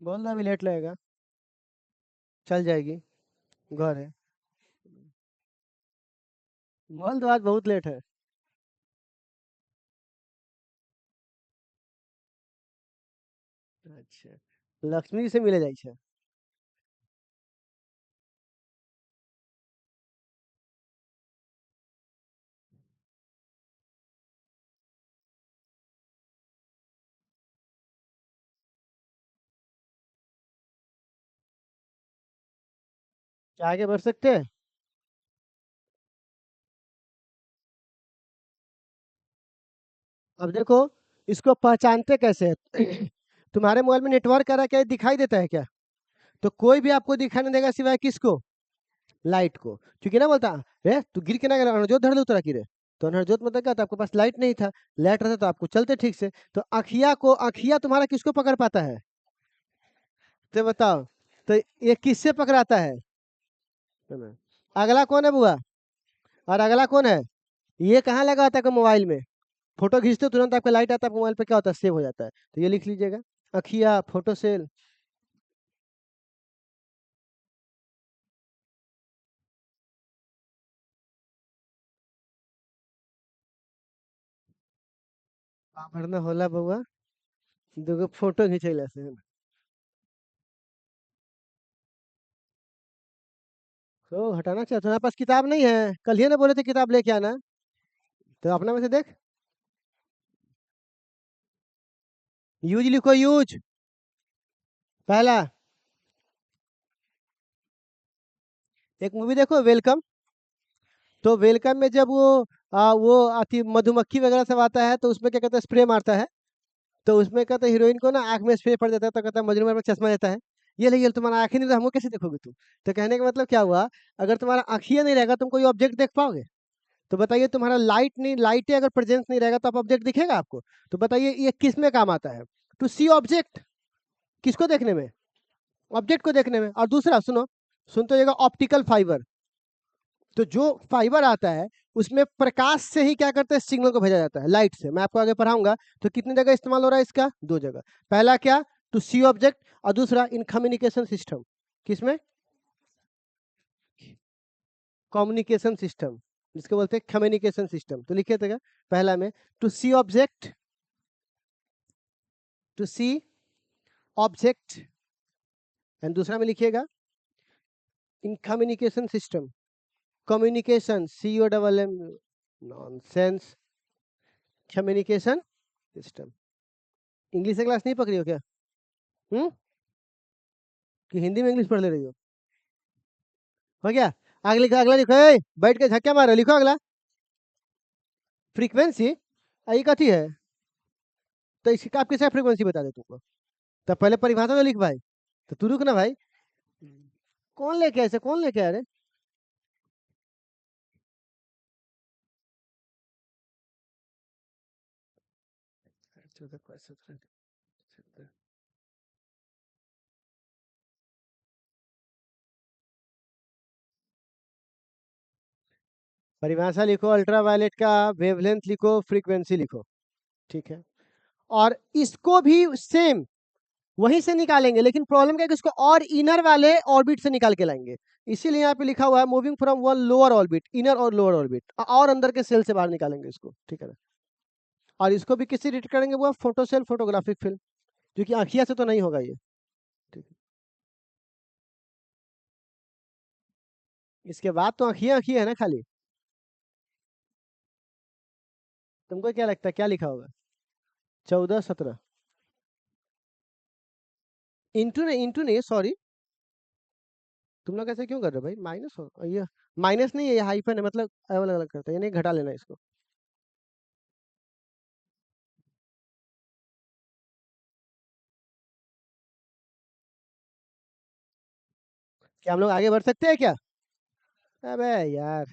बोलना भी लेट लगेगा, चल जाएगी, घर है। बोल दो आज बहुत लेट है। अच्छा, लक्ष्मी जी से मिले जाइ छै। क्या आगे बढ़ सकते हैं? अब देखो, इसको पहचानते कैसे हैं? तुम्हारे मोबाइल में नेटवर्क आ रहा है क्या, दिखाई देता है क्या? तो कोई भी आपको दिखाई नहीं देगा सिवाय किसको? लाइट को। क्योंकि ना बोलता, रे तू गिर के ना गया, अनजोत धर लो उतरा की रे। तो अनजोत मतलब क्या था, आपके पास लाइट नहीं था, लाइट रहता तो आपको चलते ठीक से। तो अखिया को, अखिया तुम्हारा किसको पकड़ पाता है? तो बताओ, तो ये किससे पकड़ाता है ना? अगला कौन है बुआ? और अगला कौन है? ये कहाँ लगा होता है मोबाइल में? फोटो खींचते हो तुरंत आपका लाइट आता है, मोबाइल पे क्या होता है, सेव हो जाता है। तो ये लिख लीजिएगा, अखिया फोटो सेल। वरना होला बउआ दुगो फोटो खिंचैला से है ना। तो हटाना चाहिए, तुम्हारे पास किताब नहीं है? कल ही ना बोले थे किताब लेके आना। तो अपना में से देख। यूज लिखो, यूज। पहला, एक मूवी देखो वेलकम। तो वेलकम में जब वो आती मधुमक्खी वगैरह सब आता है, तो उसमें क्या कहता है, स्प्रे मारता है। तो उसमें कहता है हीरोइन को ना आँख में स्प्रे पड़ जाता है, तो कहता है मजनू मेरे को चश्मा देता है। ये ले, ये तुम्हारा आँख ही नहीं तो हमको कैसे देखोगे तुम? तो कहने का मतलब क्या हुआ, अगर तुम्हारा आँखिया नहीं रहेगा तुम कोई ऑब्जेक्ट देख पाओगे? तो बताइए, तुम्हारा लाइट अगर प्रेजेंस नहीं रहेगा तो आप ऑब्जेक्ट दिखेगा आपको? तो बताइए ये किस में काम आता है? To see object. किसको देखने में? ऑब्जेक्ट को देखने में। और दूसरा सुनो, सुनते जाएगा ऑप्टिकल फाइबर। तो जो फाइबर आता है उसमें प्रकाश से ही क्या करते हैं, सिग्नल को भेजा जाता है, लाइट से। मैं आपको आगे पढ़ाऊंगा। तो कितनी जगह इस्तेमाल हो रहा है इसका? दो जगह। पहला क्या, टू सी ऑब्जेक्ट, और दूसरा इन कम्युनिकेशन सिस्टम। किसमें? कम्युनिकेशन सिस्टम, जिसको बोलते हैं कम्युनिकेशन सिस्टम। तो लिखे थे पहला में to see object, to see object, and दूसरा में लिखिएगा in communication system. Communication, COMM, nonsense, communication system. English से क्लास नहीं पकड़ी हो क्या? कि हिंदी में इंग्लिश पढ़ ले रही हो गया? अगला लिखो, अगला लिखो, बैठ के झक्के मारो, लिखो अगला। फ्रीक्वेंसी, यही कथी है? तो इसकी आप किसे फ्रीक्वेंसी बता दे तुमको? तो पहले परिभाषा तो लिख भाई। तो तू रुक ना भाई। कौन लेके ऐसे, कौन लेके आ रहे? परिभाषा लिखो अल्ट्रा वायलेट का, वेवलेंथ लिखो, फ्रीक्वेंसी लिखो। ठीक है। और इसको भी सेम वहीं से निकालेंगे, लेकिन प्रॉब्लम क्या है कि इसको और इनर वाले ऑर्बिट से निकाल के लाएंगे। इसीलिए यहाँ पे लिखा हुआ है moving from one lower orbit, inner और लोअर ऑर्बिट, और अंदर के सेल से बाहर निकालेंगे इसको। ठीक है ना? और इसको भी किससे डिटेक्ट करेंगे? वो फोटो सेल फोटोग्राफिक फिल्म, जो कि आँखिया से तो नहीं होगा ये। ठीक है। इसके बाद तो आँखिया आँखिया है ना खाली। तुमको क्या लगता है क्या लिखा होगा? 14 17। इंटू नहीं, सॉरी। तुम लोग ऐसे क्यों कर रहे हो भाई? माइनस हो ये, माइनस नहीं है, ये हाइफन है, मतलब अलग अलग करता है, ये नहीं घटा लेना इसको। क्या हम लोग आगे बढ़ सकते हैं क्या? अबे यार,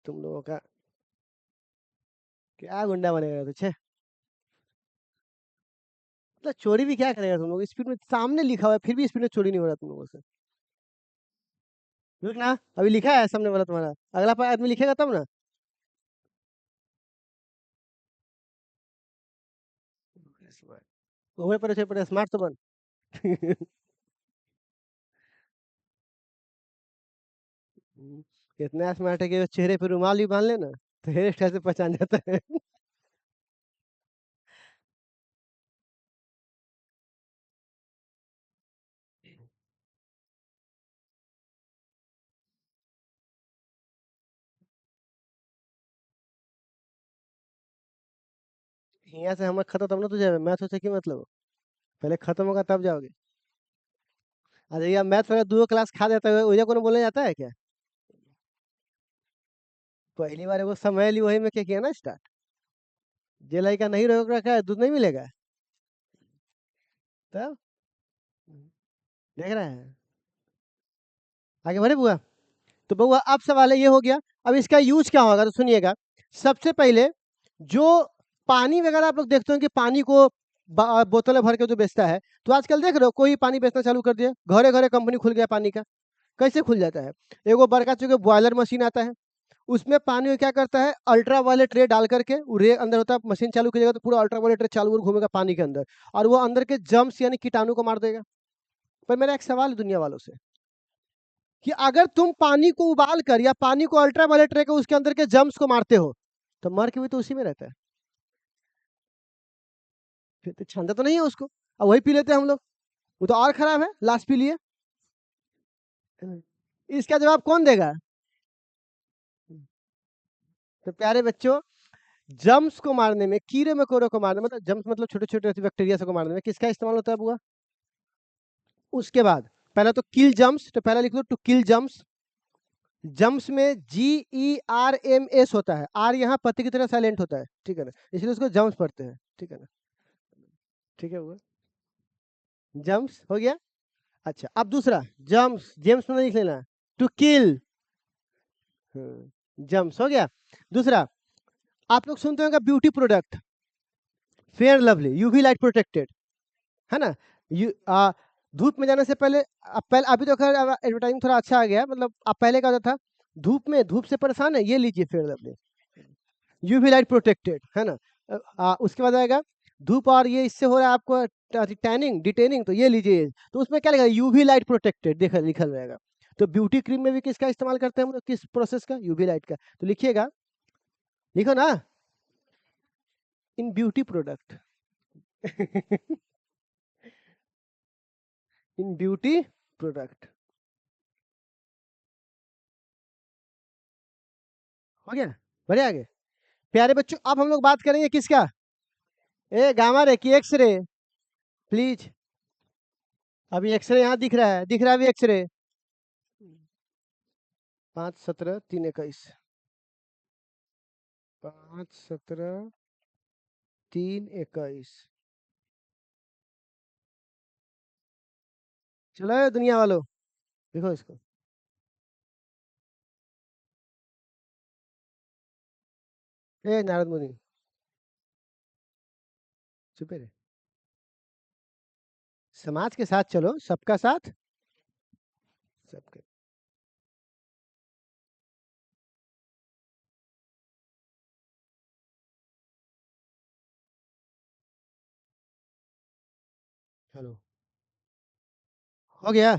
तुम लोगों का क्या गुंडा बनेगा तुझे? मतलब चोरी भी क्या करेगा तुम लोग? स्पीड में सामने लिखा हुआ है, फिर भी स्पीड में चोरी नहीं हो रहा तुम लोगों से। रुक ना, अभी लिखा है सामने वाला तुम्हारा, अगला आदमी लिखेगा तब ना। ओवर पर स्मार्ट तो बन। इतना स्मार्ट है कि वो चेहरे पे रुमाल भी बांध लेना तो हेयर स्टाइल से पहचान जाता है। यहाँ से हमारा खत्म तब ना तुझे मैथ सोचे की मतलब, पहले खत्म होगा तब जाओगे। अरे यार मैथ वगैरह दो क्लास खा देता है, वजह को बोला जाता है क्या? पहली बार वो समय ली वही में क्या किया ना स्टार्ट। जे लड़का नहीं रोक रखा है दूध नहीं मिलेगा। तब देख रहा है। आगे बढ़े बुआ। तो बुआ अब सवाल है ये हो गया। अब इसका यूज क्या होगा तो सुनिएगा। सबसे पहले जो पानी वगैरह आप लोग देखते हो कि पानी को बोतलें भर के जो बेचता है, तो आजकल देख रहे हो कोई पानी बेचना चालू कर दिया, घरे घरे कंपनी खुल गया पानी का। कैसे खुल जाता है? एगो बड़का चुके बॉयलर मशीन आता है, उसमें पानी को क्या करता है, अल्ट्रा वायलेट रे डाल करके, रे अंदर होता है, मशीन चालू कीजिएगा तो पूरा अल्ट्रा वायलेट रे चालू और घूमेगा पानी के अंदर, और वो अंदर के जम्स यानी कीटाणु को मार देगा। पर मेरा एक सवाल है दुनिया वालों से, कि अगर तुम पानी को उबाल कर या पानी को अल्ट्रा वायलेट रे के उसके अंदर के जम्स को मारते हो, तो मर के भी तो उसी में रहता है। फिर तो छानता तो नहीं है उसको, अब वही पी लेते हैं हम लोग, वो तो और खराब है, लास्ट पी लिए। इसका जवाब कौन देगा? तो प्यारे बच्चों, जर्म्स को मारने में, कीड़े मकोड़ों को मारने में, मतलब जर्म्स मतलब छोटे छोटे बैक्टीरिया को मारने में किसका इस्तेमाल होता है बुआ? उसके बाद पहला तो किल जर्म्स, तो पहला लिख लो टू किल जर्म्स। जम्स में GERMS होता है, आर यहाँ पति की तरह साइलेंट होता है, ठीक है ना, इसलिए उसको जम्स पढ़ते हैं, ठीक है ना, ठीक है वो जम्स हो गया। अच्छा, अब दूसरा जम्स, जेम्स में नहीं लिख लेना, टू किल, जम्स हो गया। दूसरा, आप लोग सुनते होंगे beauty product, fair lovely, UV light protected, है ना। धूप में जाने से पहले, अभी तो खैर एडवर्टाइजिंग थोड़ा अच्छा आ गया, मतलब अब पहले क्या होता था, धूप से परेशान है, ये लीजिए fair lovely, UV light protected, है ना। उसके बाद आएगा धूप और ये इससे हो रहा है आपको टैनिंग डिटेनिंग, तो ये लीजिए, तो उसमें क्या लिखा, यूवी लाइट प्रोटेक्टेड देखा लिखा रहेगा। तो ब्यूटी क्रीम में भी किसका इस्तेमाल करते हैं हम लोग, किस प्रोसेस का, यूवी लाइट का, तो लिखिएगा, लिखो ना, in beauty product in beauty product, हो गया, बढ़िया आगे। प्यारे बच्चों, अब हम लोग बात करेंगे किसका, ए गामा रे की एक्सरे, प्लीज, अभी एक्सरे यहाँ दिख रहा है, दिख रहा है अभी एक्सरे, 5/17/3/21, 5/17/3/21, चलो ये दुनिया वालों, देखो इसको, ए नारद मुनि, चुप रहे, समाज के साथ चलो, सबका साथ सबके, चलो हो गया,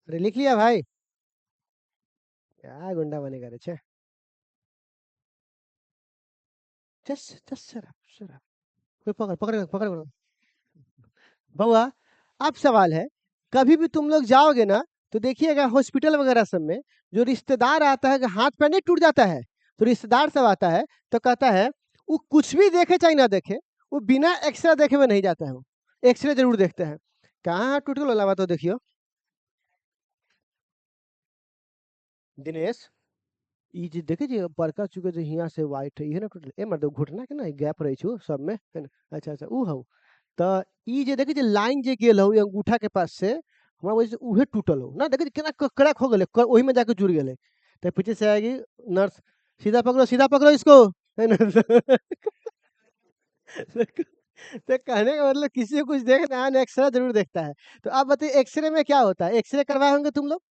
अरे लिख लिया भाई, क्या गुंडा बनेगा रे, छे, जस्ट जस्ट शराब शराब, कोई पकड़ पकड़ पकड़ पकड़। बउआ, अब सवाल है, कभी भी तुम लोग जाओगे ना, तो देखिएगा हॉस्पिटल वगैरह सब में जो रिश्तेदार आता है, हाथ पैर नहीं टूट जाता है, तो रिश्तेदार सब आता है, तो कहता है, वो कुछ भी देखे चाहे ना देखे, वो बिना एक्सरे देखे हुए नहीं जाता है, वो एक्सरे जरूर देखते हैं, कहाँ हाथ टूट गया तो देखियो, दिनेश, ई जे देखे जे बड़का चुके जे हियां से व्हाइट है, ये ना टूटल, ए मतलब घुटना के ना गैप रही छु सब में, है ना, अच्छा अच्छा ऊ हौ, त ई जे देखे जे लाइन जे गेल हौ, ये अंगूठा के पास से, हमरा वजह से उहे टूटल हो ना, देखे जे केना क्रैक हो गेले, ओही में जाके जुड़ गेले, तो पीछे से आएगी नर्स, सीधा पकड़ो इसको, है ना तो कहने का मतलब किसी को कुछ देखना है ना, एक्सरे जरूर देखता है। तो आप बताइए एक्सरे में क्या होता है, एक्सरे करवाए होंगे तुम लोग,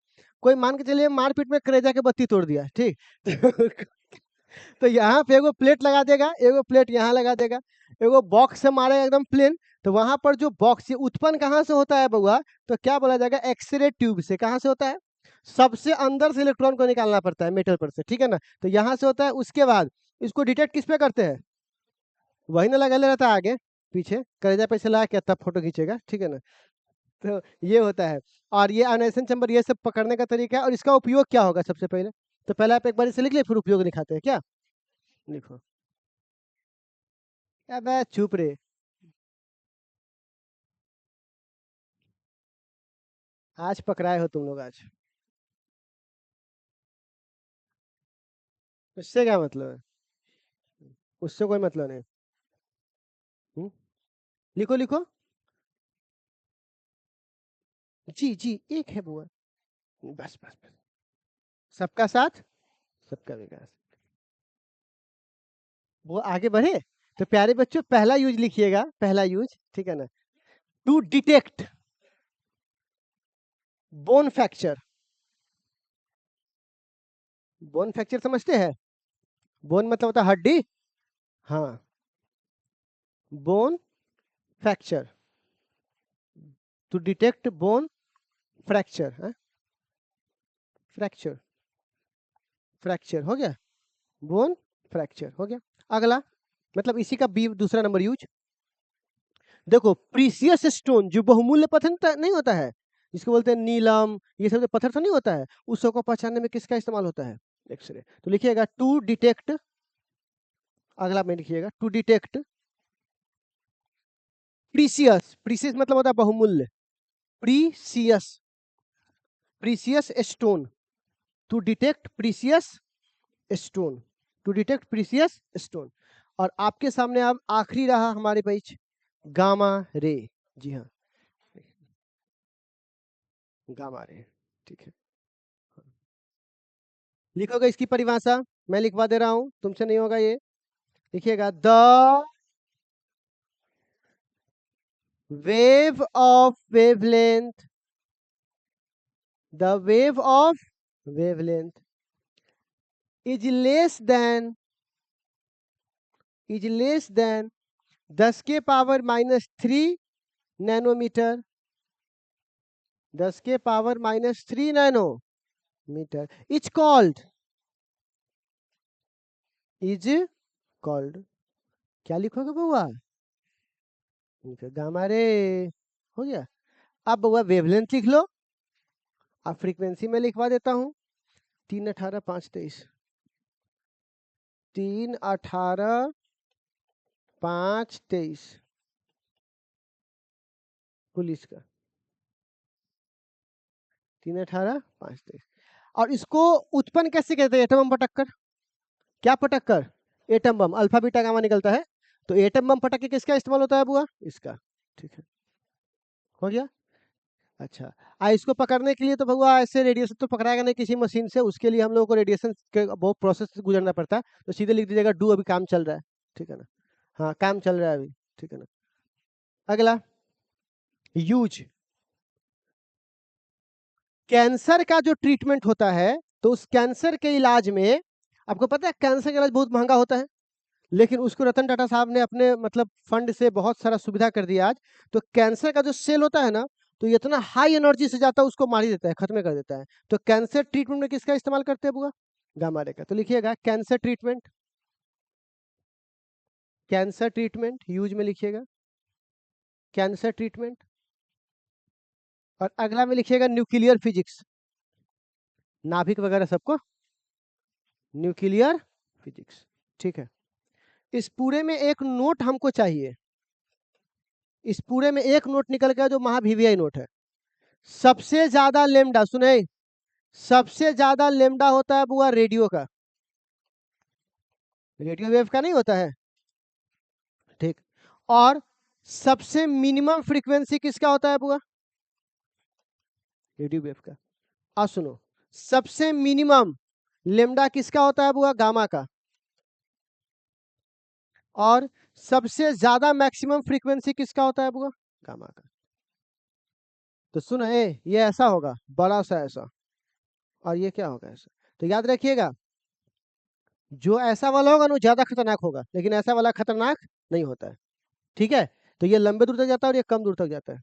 कोई मान के चलिए मारपीट में कलेजा के बत्ती तोड़ दिया, ठीक तो यहाँ पे एगो प्लेट लगा देगा, एगो प्लेट यहाँ लगा देगा, एगो बॉक्स से मारेगा एकदम प्लेन, तो वहां पर जो बॉक्स उत्पन्न कहाँ से होता है बउआ, तो क्या बोला जाएगा, एक्सरे ट्यूब से, कहाँ से होता है, सबसे अंदर से इलेक्ट्रॉन को निकालना पड़ता है मेटल पर से, ठीक है ना, तो यहाँ से होता है, उसके बाद इसको डिटेक्ट किस पे करते हैं, वही ना लगा ले रहता है आगे पीछे, कलेजा पे से ला के तब फोटो खींचेगा, ठीक है ना, तो ये होता है। और ये अनाइजेशन चैम्बर, ये सब पकड़ने का तरीका है, और इसका उपयोग क्या होगा सबसे पहले, तो पहले आप एक बार इसे लिख लिया, फिर उपयोग दिखाते हैं क्या, लिखो, अबे चुप रे, आज पकड़ाए हो तुम लोग आज, उससे क्या मतलब है, उससे कोई मतलब नहीं, हुँ? लिखो लिखो, जी जी एक है बुआ, बस बस बस, सबका साथ सबका विकास, वो आगे बढ़े, तो प्यारे बच्चों पहला यूज लिखिएगा, पहला यूज, ठीक है ना, to detect bone fracture, bone fracture समझते हैं, बोन मतलब होता है हड्डी, हाँ, bone fracture, to detect bone fracture, है फ्रैक्चर, फ्रैक्चर हो गया, बोन फ्रैक्चर हो गया। अगला, मतलब इसी का बी दूसरा नंबर यूज। देखो प्रीसियस स्टोन जो बहुमूल्य पत्थर नहीं होता है, जिसको बोलते हैं नीलम, ये सब जो पत्थर तो नहीं होता है, उस सब को पहचानने में किसका इस्तेमाल होता है? एक्सरे। तो लिखिएगा टू डिटेक्ट, अगला में लिखिएगा टू डिटेक्ट प्रीसियस, प्रीसियस मतलब होता है बहुमूल्य, precious, precious stone, to detect precious stone, to detect precious stone. और आपके सामने अब आखिरी रहा हमारे पेज गामा रे। जी हाँ, गामा रे, ठीक है। लिखोगे इसकी परिभाषा, मैं लिखवा दे रहा हूं, तुमसे नहीं होगा ये। लिखिएगा the wave of wavelength, the wave of wavelength is less than 10 के पावर -3 नैनोमीटर, 10 के पावर -3 नैनोमीटर इज कॉल्ड क्या लिखोगे बउआ? गामा रे, हो गया। अब बउआ वेवलेंथ लिख लो, अब फ्रीक्वेंसी में लिखवा देता हूं 3 18 5 23, 3 18 5 23 पुलिस का 3 18 5 23। और इसको उत्पन्न कैसे कहते हैं? एटम बम पटक कर। क्या पटक कर? Atom bomb, alpha beta gamma निकलता है, तो एटम बम पटक के किसका इस्तेमाल होता है बुआ? इसका, ठीक है, हो गया। अच्छा, इसको पकड़ने के लिए तो भगवा ऐसे रेडिएशन तो पकड़ाएगा नहीं किसी मशीन से, उसके लिए हम लोगों को रेडिएशन के बहुत प्रोसेस से गुजरना पड़ता है। तो सीधे लिख दीजिएगा डू, अभी काम चल रहा है, ठीक है ना? हाँ, काम चल रहा है अभी, ठीक है ना? अगला यूज, कैंसर का जो ट्रीटमेंट होता है, तो उस कैंसर के इलाज में आपको पता है कैंसर का इलाज बहुत महंगा होता है, लेकिन उसको रतन टाटा साहब ने अपने मतलब फंड से बहुत सारा सुविधा कर दिया आज। तो कैंसर का जो सेल होता है ना, तो ये इतना हाई एनर्जी से जाता है, उसको मार ही देता है, खत्म कर देता है। तो कैंसर ट्रीटमेंट में किसका इस्तेमाल करते हैं बुआ? गामा रे का। तो लिखिएगा cancer treatment, cancer treatment use में लिखिएगा कैंसर ट्रीटमेंट। और अगला में लिखिएगा न्यूक्लियर फिजिक्स, नाभिक वगैरह सबको न्यूक्लियर फिजिक्स, ठीक है। इस पूरे में एक नोट हमको चाहिए, इस पूरे में एक नोट निकल गया जो महा वीवीआई नोट है। सबसे ज्यादा लेमडा, सुने, सबसे ज्यादा लेमडा होता है बुआ रेडियो का, रेडियो वेव का नहीं होता है, ठीक। और सबसे मिनिमम फ्रीक्वेंसी किसका होता है बुआ? रेडियो वेव का। अब सुनो, सबसे मिनिमम लेमडा किसका होता है बुआ? गामा का। और सबसे ज्यादा मैक्सिमम फ्रीक्वेंसी किसका होता है बुआ? गामा का। तो सुनो, ये ऐसा होगा बड़ा सा ऐसा, और ये क्या होगा ऐसा। तो याद रखिएगा, जो ऐसा वाला होगा ना ज्यादा खतरनाक होगा, लेकिन ऐसा वाला खतरनाक नहीं होता है, ठीक है। तो ये लंबे दूर तक जाता है और ये कम दूर तक जाता है,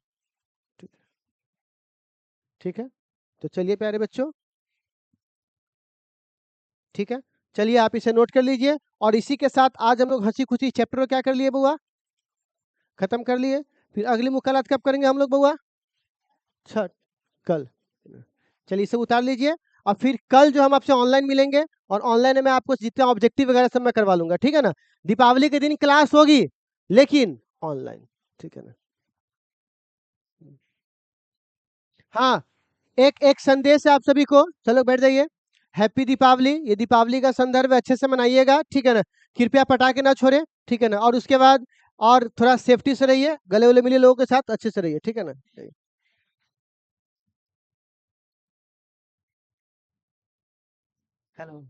ठीक है, ठीक है। तो चलिए प्यारे बच्चों, ठीक है, चलिए आप इसे नोट कर लीजिए। और इसी के साथ आज हम लोग हंसी खुशी चैप्टर को क्या कर लिए बुआ? खत्म कर लिए। फिर अगली मुलाकात कब करेंगे हम लोग बुआ? छठ, कल। चलिए इसे उतार लीजिए। और फिर कल जो हम आपसे ऑनलाइन मिलेंगे, और ऑनलाइन में आपको जितने ऑब्जेक्टिव वगैरह सब मैं करवा लूंगा, ठीक है ना? दीपावली के दिन क्लास होगी, लेकिन ऑनलाइन, ठीक है ना? हाँ, एक एक संदेश है आप सभी को, चलो बैठ जाइए। हैप्पी दीपावली, ये दीपावली का संदर्भ है, अच्छे से मनाइएगा, ठीक है ना? कृपया पटाखे ना छोड़े, ठीक है ना? और उसके बाद और थोड़ा सेफ्टी से रहिए, गले वले मिले लोगों के साथ अच्छे से रहिए, ठीक है ना? हेलो।